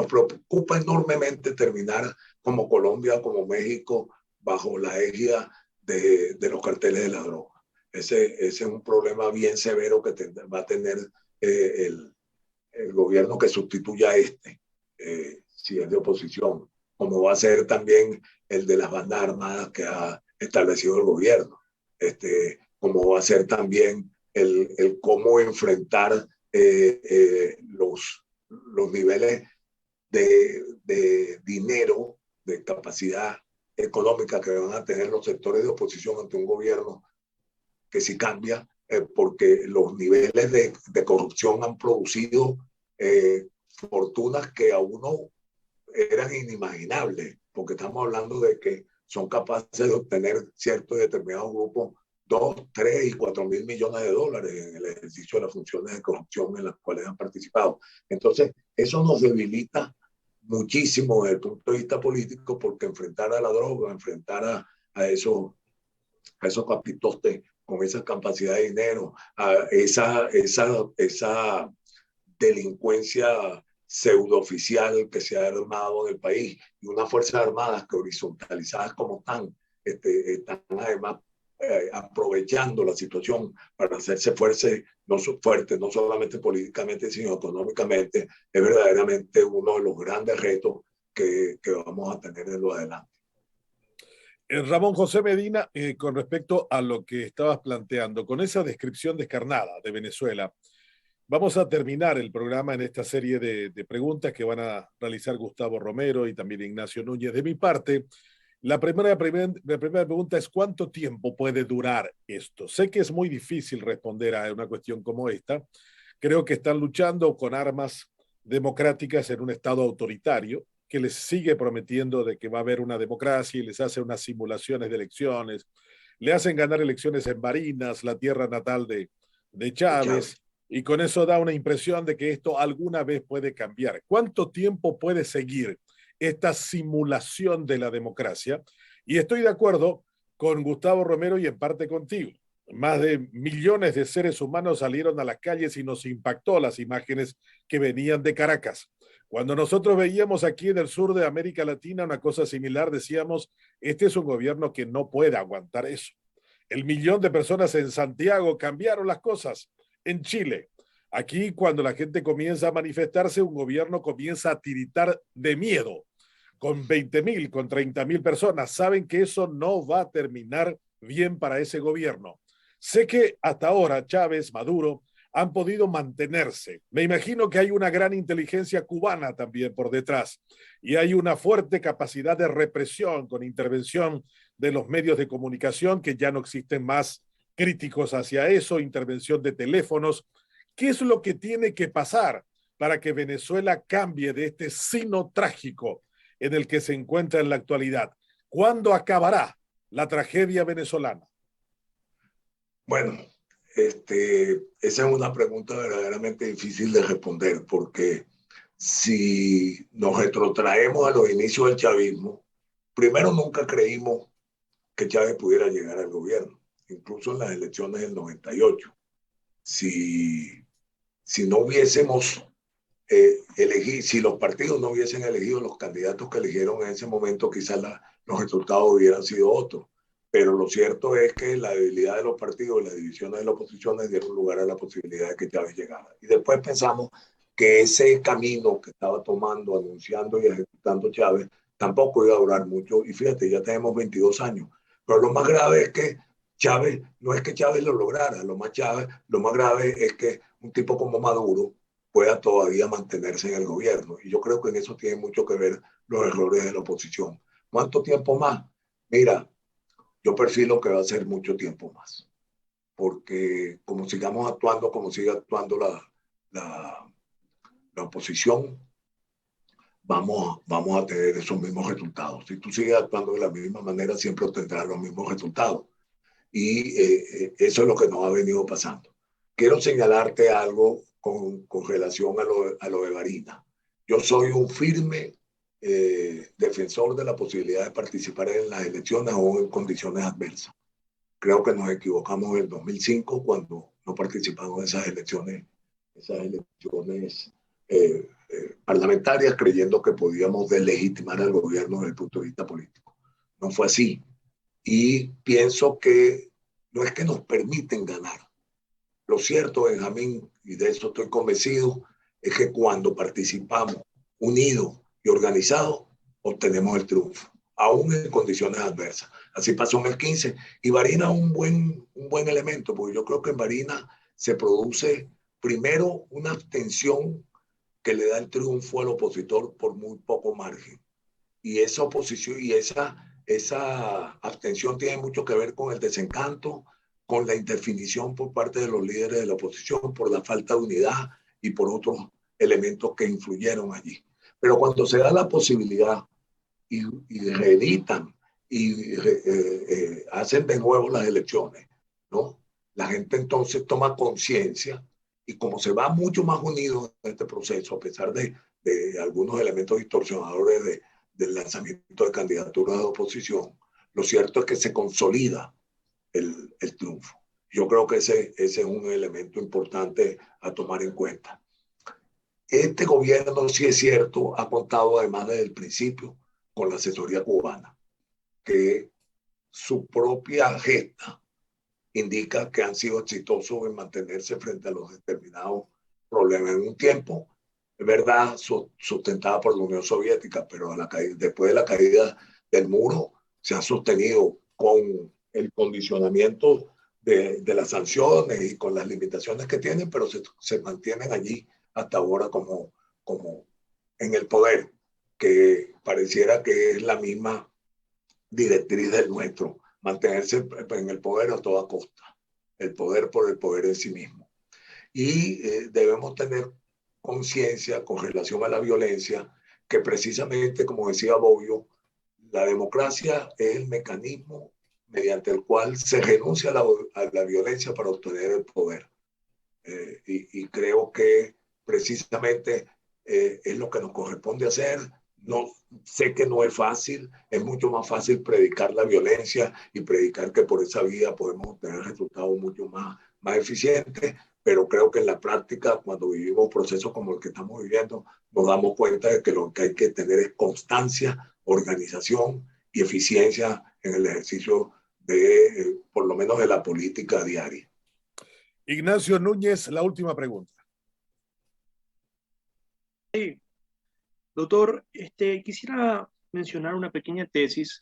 preocupa enormemente terminar como Colombia, como México, bajo la égida de los carteles de la droga. Ese es un problema bien severo que va a tener el gobierno que sustituya a si es de oposición, como va a ser también el de las bandas armadas que ha establecido el gobierno, como va a ser también el cómo enfrentar los niveles de dinero, de capacidad económica que van a tener los sectores de oposición ante un gobierno que sí cambia, porque los niveles de corrupción han producido fortunas que a uno eran inimaginables, porque estamos hablando de que son capaces de obtener ciertos determinados grupos 2, 3 y 4 mil millones de dólares en el ejercicio de las funciones de corrupción en las cuales han participado. Entonces, eso nos debilita muchísimo desde el punto de vista político, porque enfrentar a la droga, enfrentar a esos capitostes con esa capacidad de dinero, a esa delincuencia pseudooficial que se ha armado en el país y unas fuerzas armadas que horizontalizadas como están además aprovechando la situación para hacerse fuertes, no solamente políticamente, sino económicamente, es verdaderamente uno de los grandes retos que vamos a tener en lo adelante. Ramón José Medina, con respecto a lo que estabas planteando, con esa descripción descarnada de Venezuela, vamos a terminar el programa en esta serie de preguntas que van a realizar Gustavo Romero y también Ignacio Núñez. De mi parte, la primera pregunta es: ¿cuánto tiempo puede durar esto? Sé que es muy difícil responder a una cuestión como esta. Creo que están luchando con armas democráticas en un estado autoritario que les sigue prometiendo de que va a haber una democracia y les hace unas simulaciones de elecciones. Le hacen ganar elecciones en Barinas, la tierra natal de Chávez, y con eso da una impresión de que esto alguna vez puede cambiar. ¿Cuánto tiempo puede seguir esta simulación de la democracia? Y estoy de acuerdo con Gustavo Romero y en parte contigo. Más de millones de seres humanos salieron a las calles y nos impactó las imágenes que venían de Caracas. Cuando nosotros veíamos aquí en el sur de América Latina una cosa similar, decíamos, este es un gobierno que no puede aguantar eso. El millón de personas en Santiago cambiaron las cosas. En Chile, aquí cuando la gente comienza a manifestarse, un gobierno comienza a tiritar de miedo. Con 20.000, con 30.000 personas, saben que eso no va a terminar bien para ese gobierno. Sé que hasta ahora Chávez, Maduro, han podido mantenerse. Me imagino que hay una gran inteligencia cubana también por detrás y hay una fuerte capacidad de represión con intervención de los medios de comunicación que ya no existen más críticos hacia eso, intervención de teléfonos. ¿Qué es lo que tiene que pasar para que Venezuela cambie de este sino trágico en el que se encuentra en la actualidad? ¿Cuándo acabará la tragedia venezolana? Bueno, esa es una pregunta verdaderamente difícil de responder, porque si nos retrotraemos a los inicios del chavismo, primero nunca creímos que Chávez pudiera llegar al gobierno, incluso en las elecciones del 98. Si no hubiésemos elegido, si los partidos no hubiesen elegido los candidatos que eligieron en ese momento, quizás los resultados hubieran sido otros. Pero lo cierto es que la debilidad de los partidos y las divisiones de la oposición dieron lugar a la posibilidad de que Chávez llegara. Y después pensamos que ese camino que estaba tomando, anunciando y ejecutando Chávez, tampoco iba a durar mucho. Y fíjate, ya tenemos 22 años. Pero lo más grave es que Chávez, no es que Chávez lo lograra, lo más grave es que un tipo como Maduro pueda todavía mantenerse en el gobierno. Y yo creo que en eso tiene mucho que ver los errores de la oposición. ¿Cuánto tiempo más? Mira, yo perfilo que va a ser mucho tiempo más, porque como sigamos actuando, como sigue actuando la oposición, vamos a tener esos mismos resultados. Si tú sigues actuando de la misma manera, siempre obtendrás los mismos resultados. Y eso es lo que nos ha venido pasando. Quiero señalarte algo con relación a lo de Varina. Yo soy un firme defensor de la posibilidad de participar en las elecciones o en condiciones adversas. Creo que nos equivocamos en el 2005 cuando no participamos en esas elecciones parlamentarias, creyendo que podíamos deslegitimar al gobierno desde el punto de vista político. No fue así. Y pienso que no es que nos permiten ganar. Lo cierto, Benjamín, y de eso estoy convencido, es que cuando participamos unidos y organizados, obtenemos el triunfo, aún en condiciones adversas. Así pasó en el 15. Y Varina es un buen elemento, porque yo creo que en Varina se produce primero una abstención que le da el triunfo al opositor por muy poco margen. Y esa oposición y esa abstención tiene mucho que ver con el desencanto, con la indefinición por parte de los líderes de la oposición, por la falta de unidad y por otros elementos que influyeron allí. Pero cuando se da la posibilidad y reeditan y hacen de nuevo las elecciones, ¿no? La gente entonces toma conciencia y como se va mucho más unido en este proceso, a pesar de algunos elementos distorsionadores del lanzamiento de candidaturas de oposición, lo cierto es que se consolida el triunfo. Yo creo que ese es un elemento importante a tomar en cuenta. Este gobierno, sí es cierto, ha contado además desde el principio con la asesoría cubana, que su propia gesta indica que han sido exitosos en mantenerse frente a los determinados problemas en un tiempo, es verdad, sustentada por la Unión Soviética, pero después de la caída del muro se ha sostenido con el condicionamiento de las sanciones y con las limitaciones que tienen, pero se mantienen allí hasta ahora como en el poder, que pareciera que es la misma directriz del nuestro, mantenerse en el poder a toda costa, el poder por el poder en sí mismo. Y debemos tener conciencia con relación a la violencia, que precisamente, como decía Bobbio, la democracia es el mecanismo mediante el cual se renuncia a la violencia para obtener el poder. Y creo que precisamente es lo que nos corresponde hacer. No, sé que no es fácil, es mucho más fácil predicar la violencia y predicar que por esa vía podemos obtener resultados mucho más eficientes, pero creo que en la práctica, cuando vivimos procesos como el que estamos viviendo, nos damos cuenta de que lo que hay que tener es constancia, organización y eficiencia en el ejercicio de, por lo menos, de la política diaria. Ignacio Núñez, la última pregunta. Sí. Doctor, quisiera mencionar una pequeña tesis.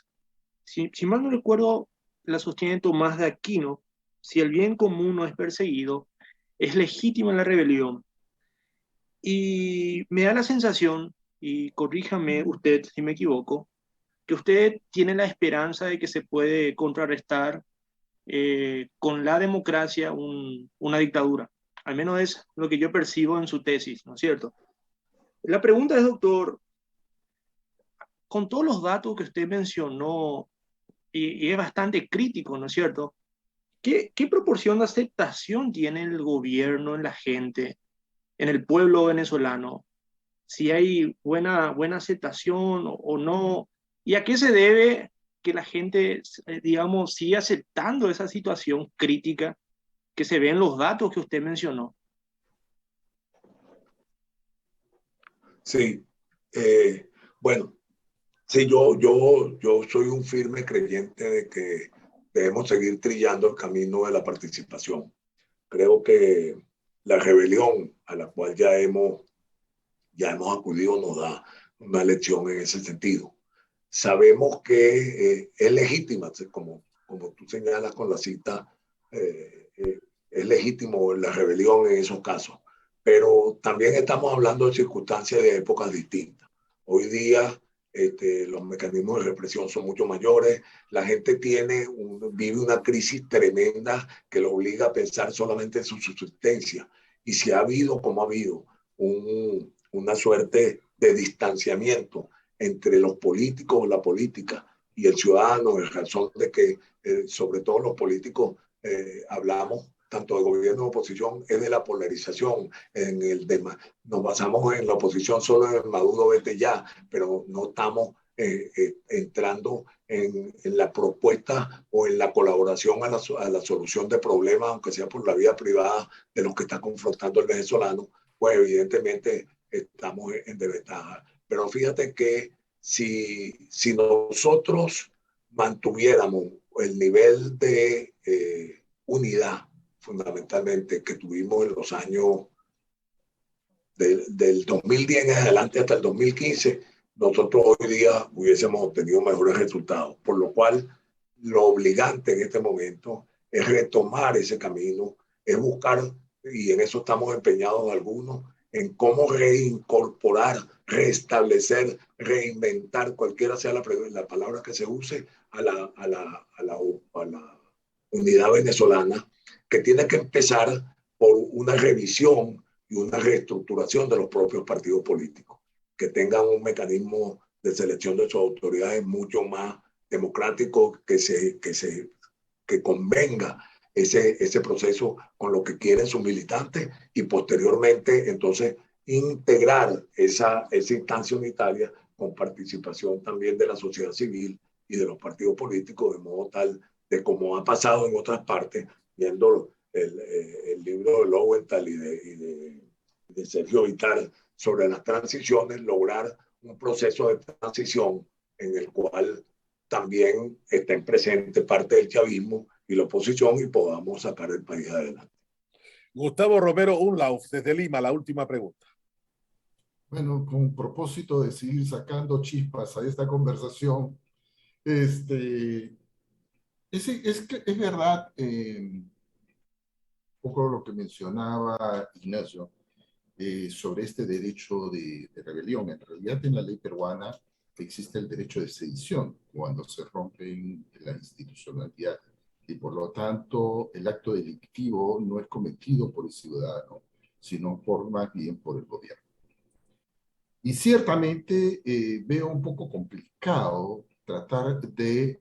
Si mal no recuerdo, la sostiene Tomás de Aquino: si el bien común no es perseguido, es legítima la rebelión. Y me da la sensación, y corríjame usted si me equivoco, que usted tiene la esperanza de que se puede contrarrestar con la democracia una dictadura. Al menos es lo que yo percibo en su tesis, ¿no es cierto? La pregunta es, doctor, con todos los datos que usted mencionó, y es bastante crítico, ¿no es cierto? ¿Qué proporción de aceptación tiene el gobierno en la gente, en el pueblo venezolano? Si hay buena aceptación o no, y a qué se debe que la gente, digamos, siga aceptando esa situación crítica que se ve en los datos que usted mencionó. Sí, bueno, sí, yo soy un firme creyente de que debemos seguir trillando el camino de la participación. Creo que la rebelión a la cual ya hemos acudido nos da una lección en ese sentido. Sabemos que es legítima, como tú señalas con la cita, es legítimo la rebelión en esos casos, pero también estamos hablando de circunstancias de épocas distintas. Hoy día los mecanismos de represión son mucho mayores, la gente vive una crisis tremenda que lo obliga a pensar solamente en su subsistencia. Y si ha habido, como ha habido, una suerte de distanciamiento entre los políticos, la política y el ciudadano, en razón de que sobre todo los políticos hablamos tanto de gobierno como oposición, es de la polarización. Nos basamos en la oposición solo en el Maduro vete ya, pero no estamos entrando en la propuesta o en la colaboración a la solución de problemas, aunque sea por la vía privada de los que está confrontando el venezolano, pues evidentemente estamos en desventaja. Pero fíjate que si nosotros mantuviéramos el nivel de unidad fundamentalmente que tuvimos en los años del 2010 en adelante hasta el 2015, nosotros hoy día hubiésemos obtenido mejores resultados, por lo cual lo obligante en este momento es retomar ese camino, es buscar, y en eso estamos empeñados algunos, en cómo reincorporar, restablecer, reinventar, cualquiera sea la palabra que se use, a la unidad venezolana, que tiene que empezar por una revisión y una reestructuración de los propios partidos políticos, que tengan un mecanismo de selección de sus autoridades mucho más democrático, que convenga ese proceso con lo que quieren sus militantes y posteriormente entonces integrar esa instancia unitaria con participación también de la sociedad civil y de los partidos políticos, de modo tal de como ha pasado en otras partes, viendo el libro de Lowenthal y de Sergio Vitar sobre las transiciones, lograr un proceso de transición en el cual también estén presentes parte del chavismo y la oposición y podamos sacar el país adelante. Gustavo Romero Unlauf, desde Lima, la última pregunta. Bueno, con propósito de seguir sacando chispas a esta conversación, es verdad, un poco lo que mencionaba Ignacio, sobre este derecho de rebelión. En realidad, en la ley peruana existe el derecho de sedición cuando se rompe la institucionalidad y por lo tanto el acto delictivo no es cometido por el ciudadano, sino más bien por el gobierno. Y ciertamente veo un poco complicado tratar de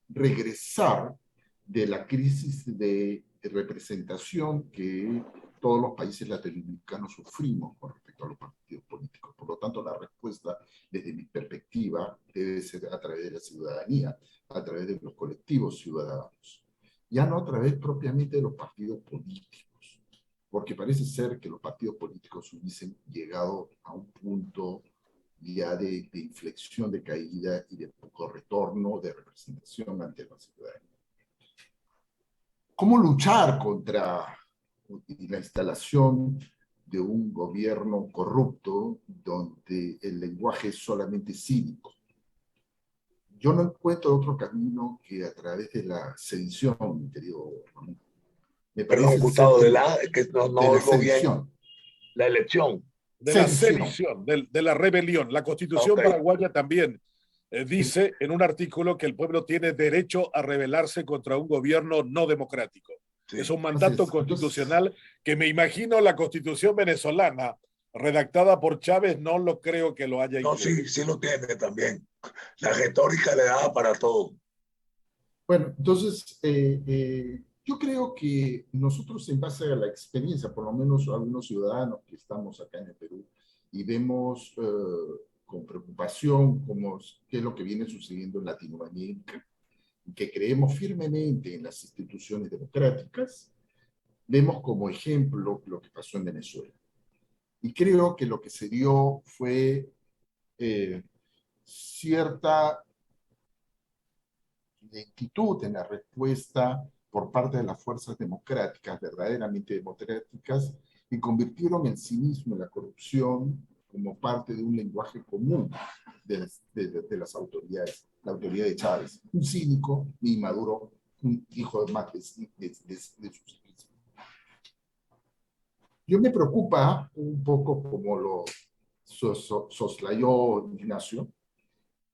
regresar de la crisis de representación que todos los países latinoamericanos sufrimos con respecto a los partidos políticos. Por lo tanto, la respuesta, desde mi perspectiva, debe ser a través de la ciudadanía, a través de los colectivos ciudadanos, ya no a través propiamente de los partidos políticos, porque parece ser que los partidos políticos hubiesen llegado a un punto ya de inflexión, de caída y de poco retorno de representación ante la ciudadanía. ¿Cómo luchar contra la instalación de un gobierno corrupto donde el lenguaje es solamente cívico? Yo no encuentro otro camino que a través de la sedición, mi querido Ramón. Me parece, Gustavo, que no oigo bien la elección. De la sedición, de la rebelión. La Constitución paraguaya también dice en un artículo que el pueblo tiene derecho a rebelarse contra un gobierno no democrático. Sí. Es un mandato constitucional que me imagino la Constitución venezolana redactada por Chávez no lo creo que lo haya incluido. No, sí lo tiene también. La retórica le da para todo. Bueno, entonces yo creo que nosotros, en base a la experiencia, por lo menos algunos ciudadanos que estamos acá en el Perú, y vemos con preocupación qué es lo que viene sucediendo en Latinoamérica, que creemos firmemente en las instituciones democráticas, vemos como ejemplo lo que pasó en Venezuela. Y creo que lo que se dio fue cierta lentitud en la respuesta por parte de las fuerzas democráticas, verdaderamente democráticas, y convirtieron el cinismo y la corrupción como parte de un lenguaje común de las autoridades. La autoridad de Chávez, un cínico, y Maduro, un hijo más de sus hijos. Yo me preocupa un poco, como lo soslayó Ignacio,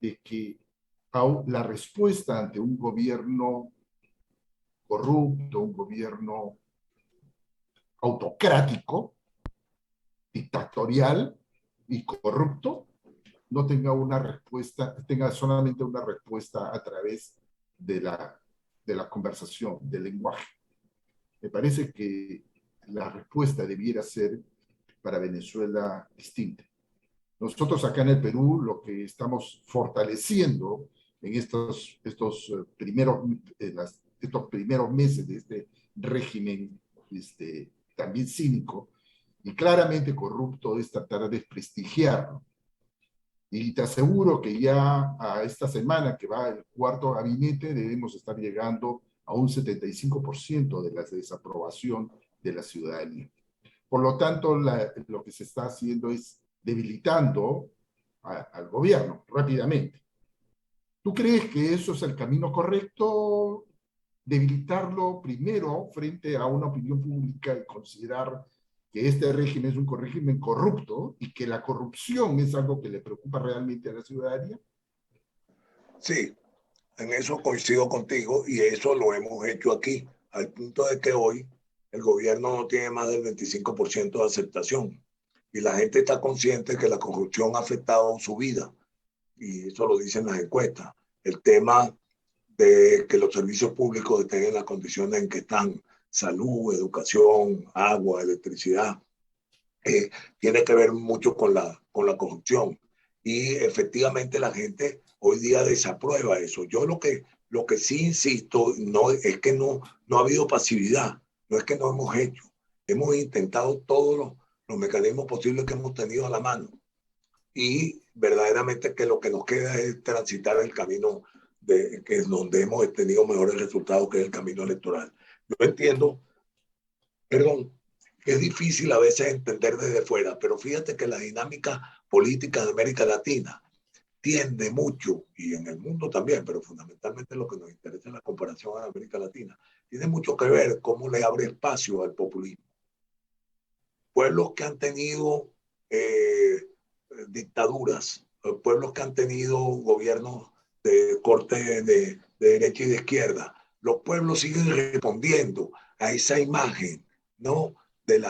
de que la respuesta ante un gobierno corrupto, un gobierno autocrático, dictatorial, y corrupto no tenga una respuesta, tenga solamente una respuesta a través de la conversación, del lenguaje. Me parece que la respuesta debiera ser para Venezuela distinta. Nosotros acá en el Perú lo que estamos fortaleciendo en estos primeros meses de este régimen también cínico y claramente corrupto es tratar de desprestigiarlo. Y te aseguro que ya a esta semana que va el cuarto gabinete debemos estar llegando a un 75% de la desaprobación de la ciudadanía. Por lo tanto, lo que se está haciendo es debilitando al gobierno rápidamente. ¿Tú crees que eso es el camino correcto? Debilitarlo primero frente a una opinión pública y considerar que este régimen es un régimen corrupto y que la corrupción es algo que le preocupa realmente a la ciudadanía. Sí, en eso coincido contigo y eso lo hemos hecho aquí, al punto de que hoy el gobierno no tiene más del 25% de aceptación y la gente está consciente que la corrupción ha afectado su vida y eso lo dicen las encuestas. El tema de que los servicios públicos estén en las condiciones en que están, salud, educación, agua, electricidad, tiene que ver mucho con la corrupción. Y efectivamente la gente hoy día desaprueba eso. Yo lo que sí insisto no, es que no ha habido pasividad, no es que no hemos hecho. Hemos intentado todos los mecanismos posibles que hemos tenido a la mano. Y verdaderamente que lo que nos queda es transitar el camino que es donde hemos tenido mejores resultados, que es el camino electoral. Yo entiendo, perdón, que es difícil a veces entender desde fuera, pero fíjate que la dinámica política de América Latina tiende mucho, y en el mundo también, pero fundamentalmente lo que nos interesa en la comparación a América Latina, tiene mucho que ver cómo le abre espacio al populismo. Pueblos que han tenido dictaduras, pueblos que han tenido gobiernos de corte de derecha y de izquierda, los pueblos siguen respondiendo a esa imagen, ¿no? Del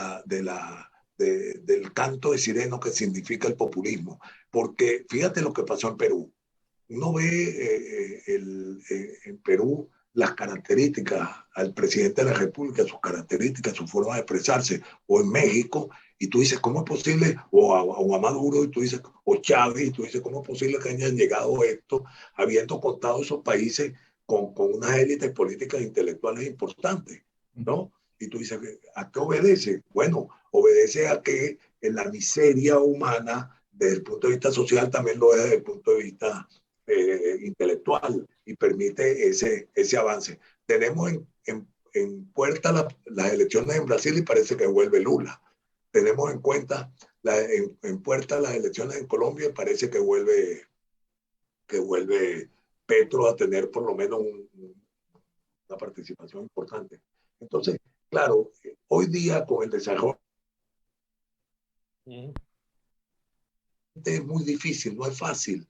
canto de sireno que significa el populismo. Porque fíjate lo que pasó en Perú. Uno ve en Perú las características al presidente de la República, sus características, su forma de expresarse, o en México, y tú dices, ¿cómo es posible? O a Maduro, y tú dices, o Chávez, y tú dices, ¿cómo es posible que hayan llegado a esto, habiendo contado esos países con unas élites políticas e intelectuales importantes, ¿no? Y tú dices, ¿a qué obedece? Bueno, obedece a que en la miseria humana, desde el punto de vista social, también lo es desde el punto de vista intelectual y permite ese avance. Tenemos en puerta las elecciones en Brasil y parece que vuelve Lula. Tenemos en cuenta en puerta las elecciones en Colombia y parece que vuelve Petro a tener por lo menos una participación importante. Entonces, claro, hoy día con el desarrollo es muy difícil, no es fácil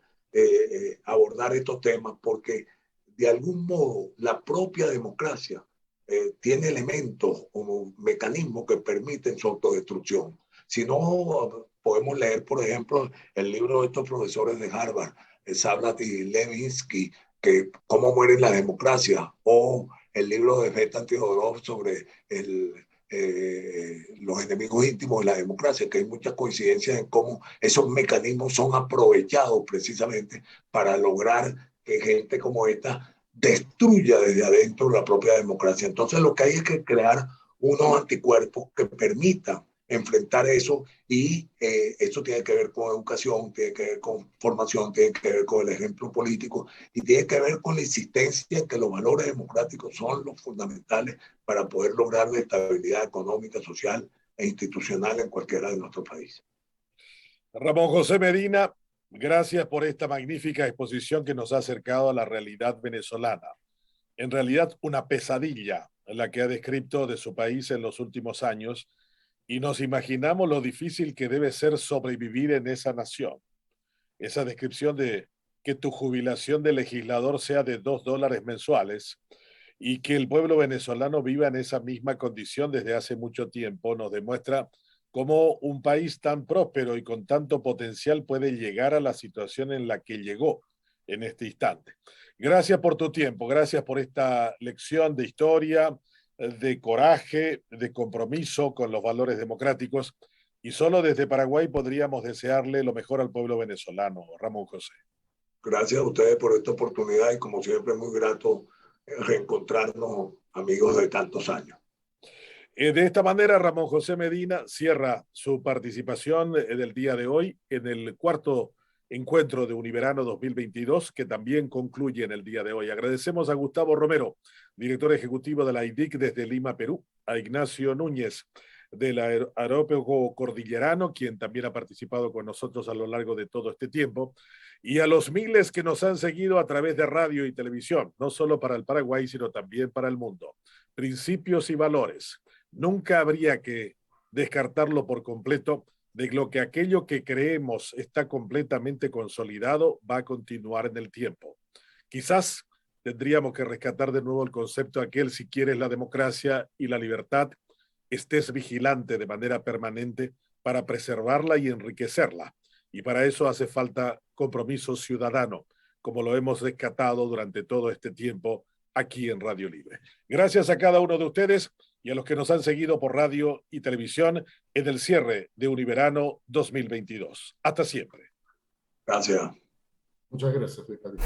abordar estos temas porque de algún modo la propia democracia tiene elementos o mecanismos que permiten su autodestrucción. Si no, podemos leer, por ejemplo, el libro de estos profesores de Harvard, Sablat y Levinsky, que cómo muere la democracia, o el libro de Fetan Teodorov sobre los enemigos íntimos de la democracia, que hay muchas coincidencias en cómo esos mecanismos son aprovechados precisamente para lograr que gente como esta destruya desde adentro la propia democracia. Entonces lo que hay es que crear unos anticuerpos que permitan enfrentar eso y eso tiene que ver con educación, tiene que ver con formación, tiene que ver con el ejemplo político y tiene que ver con la insistencia en que los valores democráticos son los fundamentales para poder lograr la estabilidad económica, social e institucional en cualquiera de nuestros países. Ramón José Medina, gracias por esta magnífica exposición que nos ha acercado a la realidad venezolana. En realidad, una pesadilla la que ha descrito de su país en los últimos años y nos imaginamos lo difícil que debe ser sobrevivir en esa nación. Esa descripción de que tu jubilación de legislador sea de $2 mensuales y que el pueblo venezolano viva en esa misma condición desde hace mucho tiempo nos demuestra cómo un país tan próspero y con tanto potencial puede llegar a la situación en la que llegó en este instante. Gracias por tu tiempo, gracias por esta lección de historia, de coraje, de compromiso con los valores democráticos, y solo desde Paraguay podríamos desearle lo mejor al pueblo venezolano, Ramón José. Gracias a ustedes por esta oportunidad y como siempre muy grato reencontrarnos amigos de tantos años. De esta manera, Ramón José Medina cierra su participación del día de hoy en el cuarto encuentro de Univerano 2022, que también concluye en el día de hoy. Agradecemos a Gustavo Romero, director ejecutivo de la IDIC desde Lima, Perú, a Ignacio Núñez del Aeropuerto Cordillerano, quien también ha participado con nosotros a lo largo de todo este tiempo, y a los miles que nos han seguido a través de radio y televisión, no solo para el Paraguay, sino también para el mundo. Principios y valores. Nunca habría que descartarlo por completo de lo que aquello que creemos está completamente consolidado va a continuar en el tiempo. Quizás tendríamos que rescatar de nuevo el concepto aquel, si quieres la democracia y la libertad, estés vigilante de manera permanente para preservarla y enriquecerla. Y para eso hace falta compromiso ciudadano, como lo hemos rescatado durante todo este tiempo aquí en Radio Libre. Gracias a cada uno de ustedes y a los que nos han seguido por radio y televisión en el cierre de Univerano 2022. Hasta siempre. Gracias. Muchas gracias, Ricardo.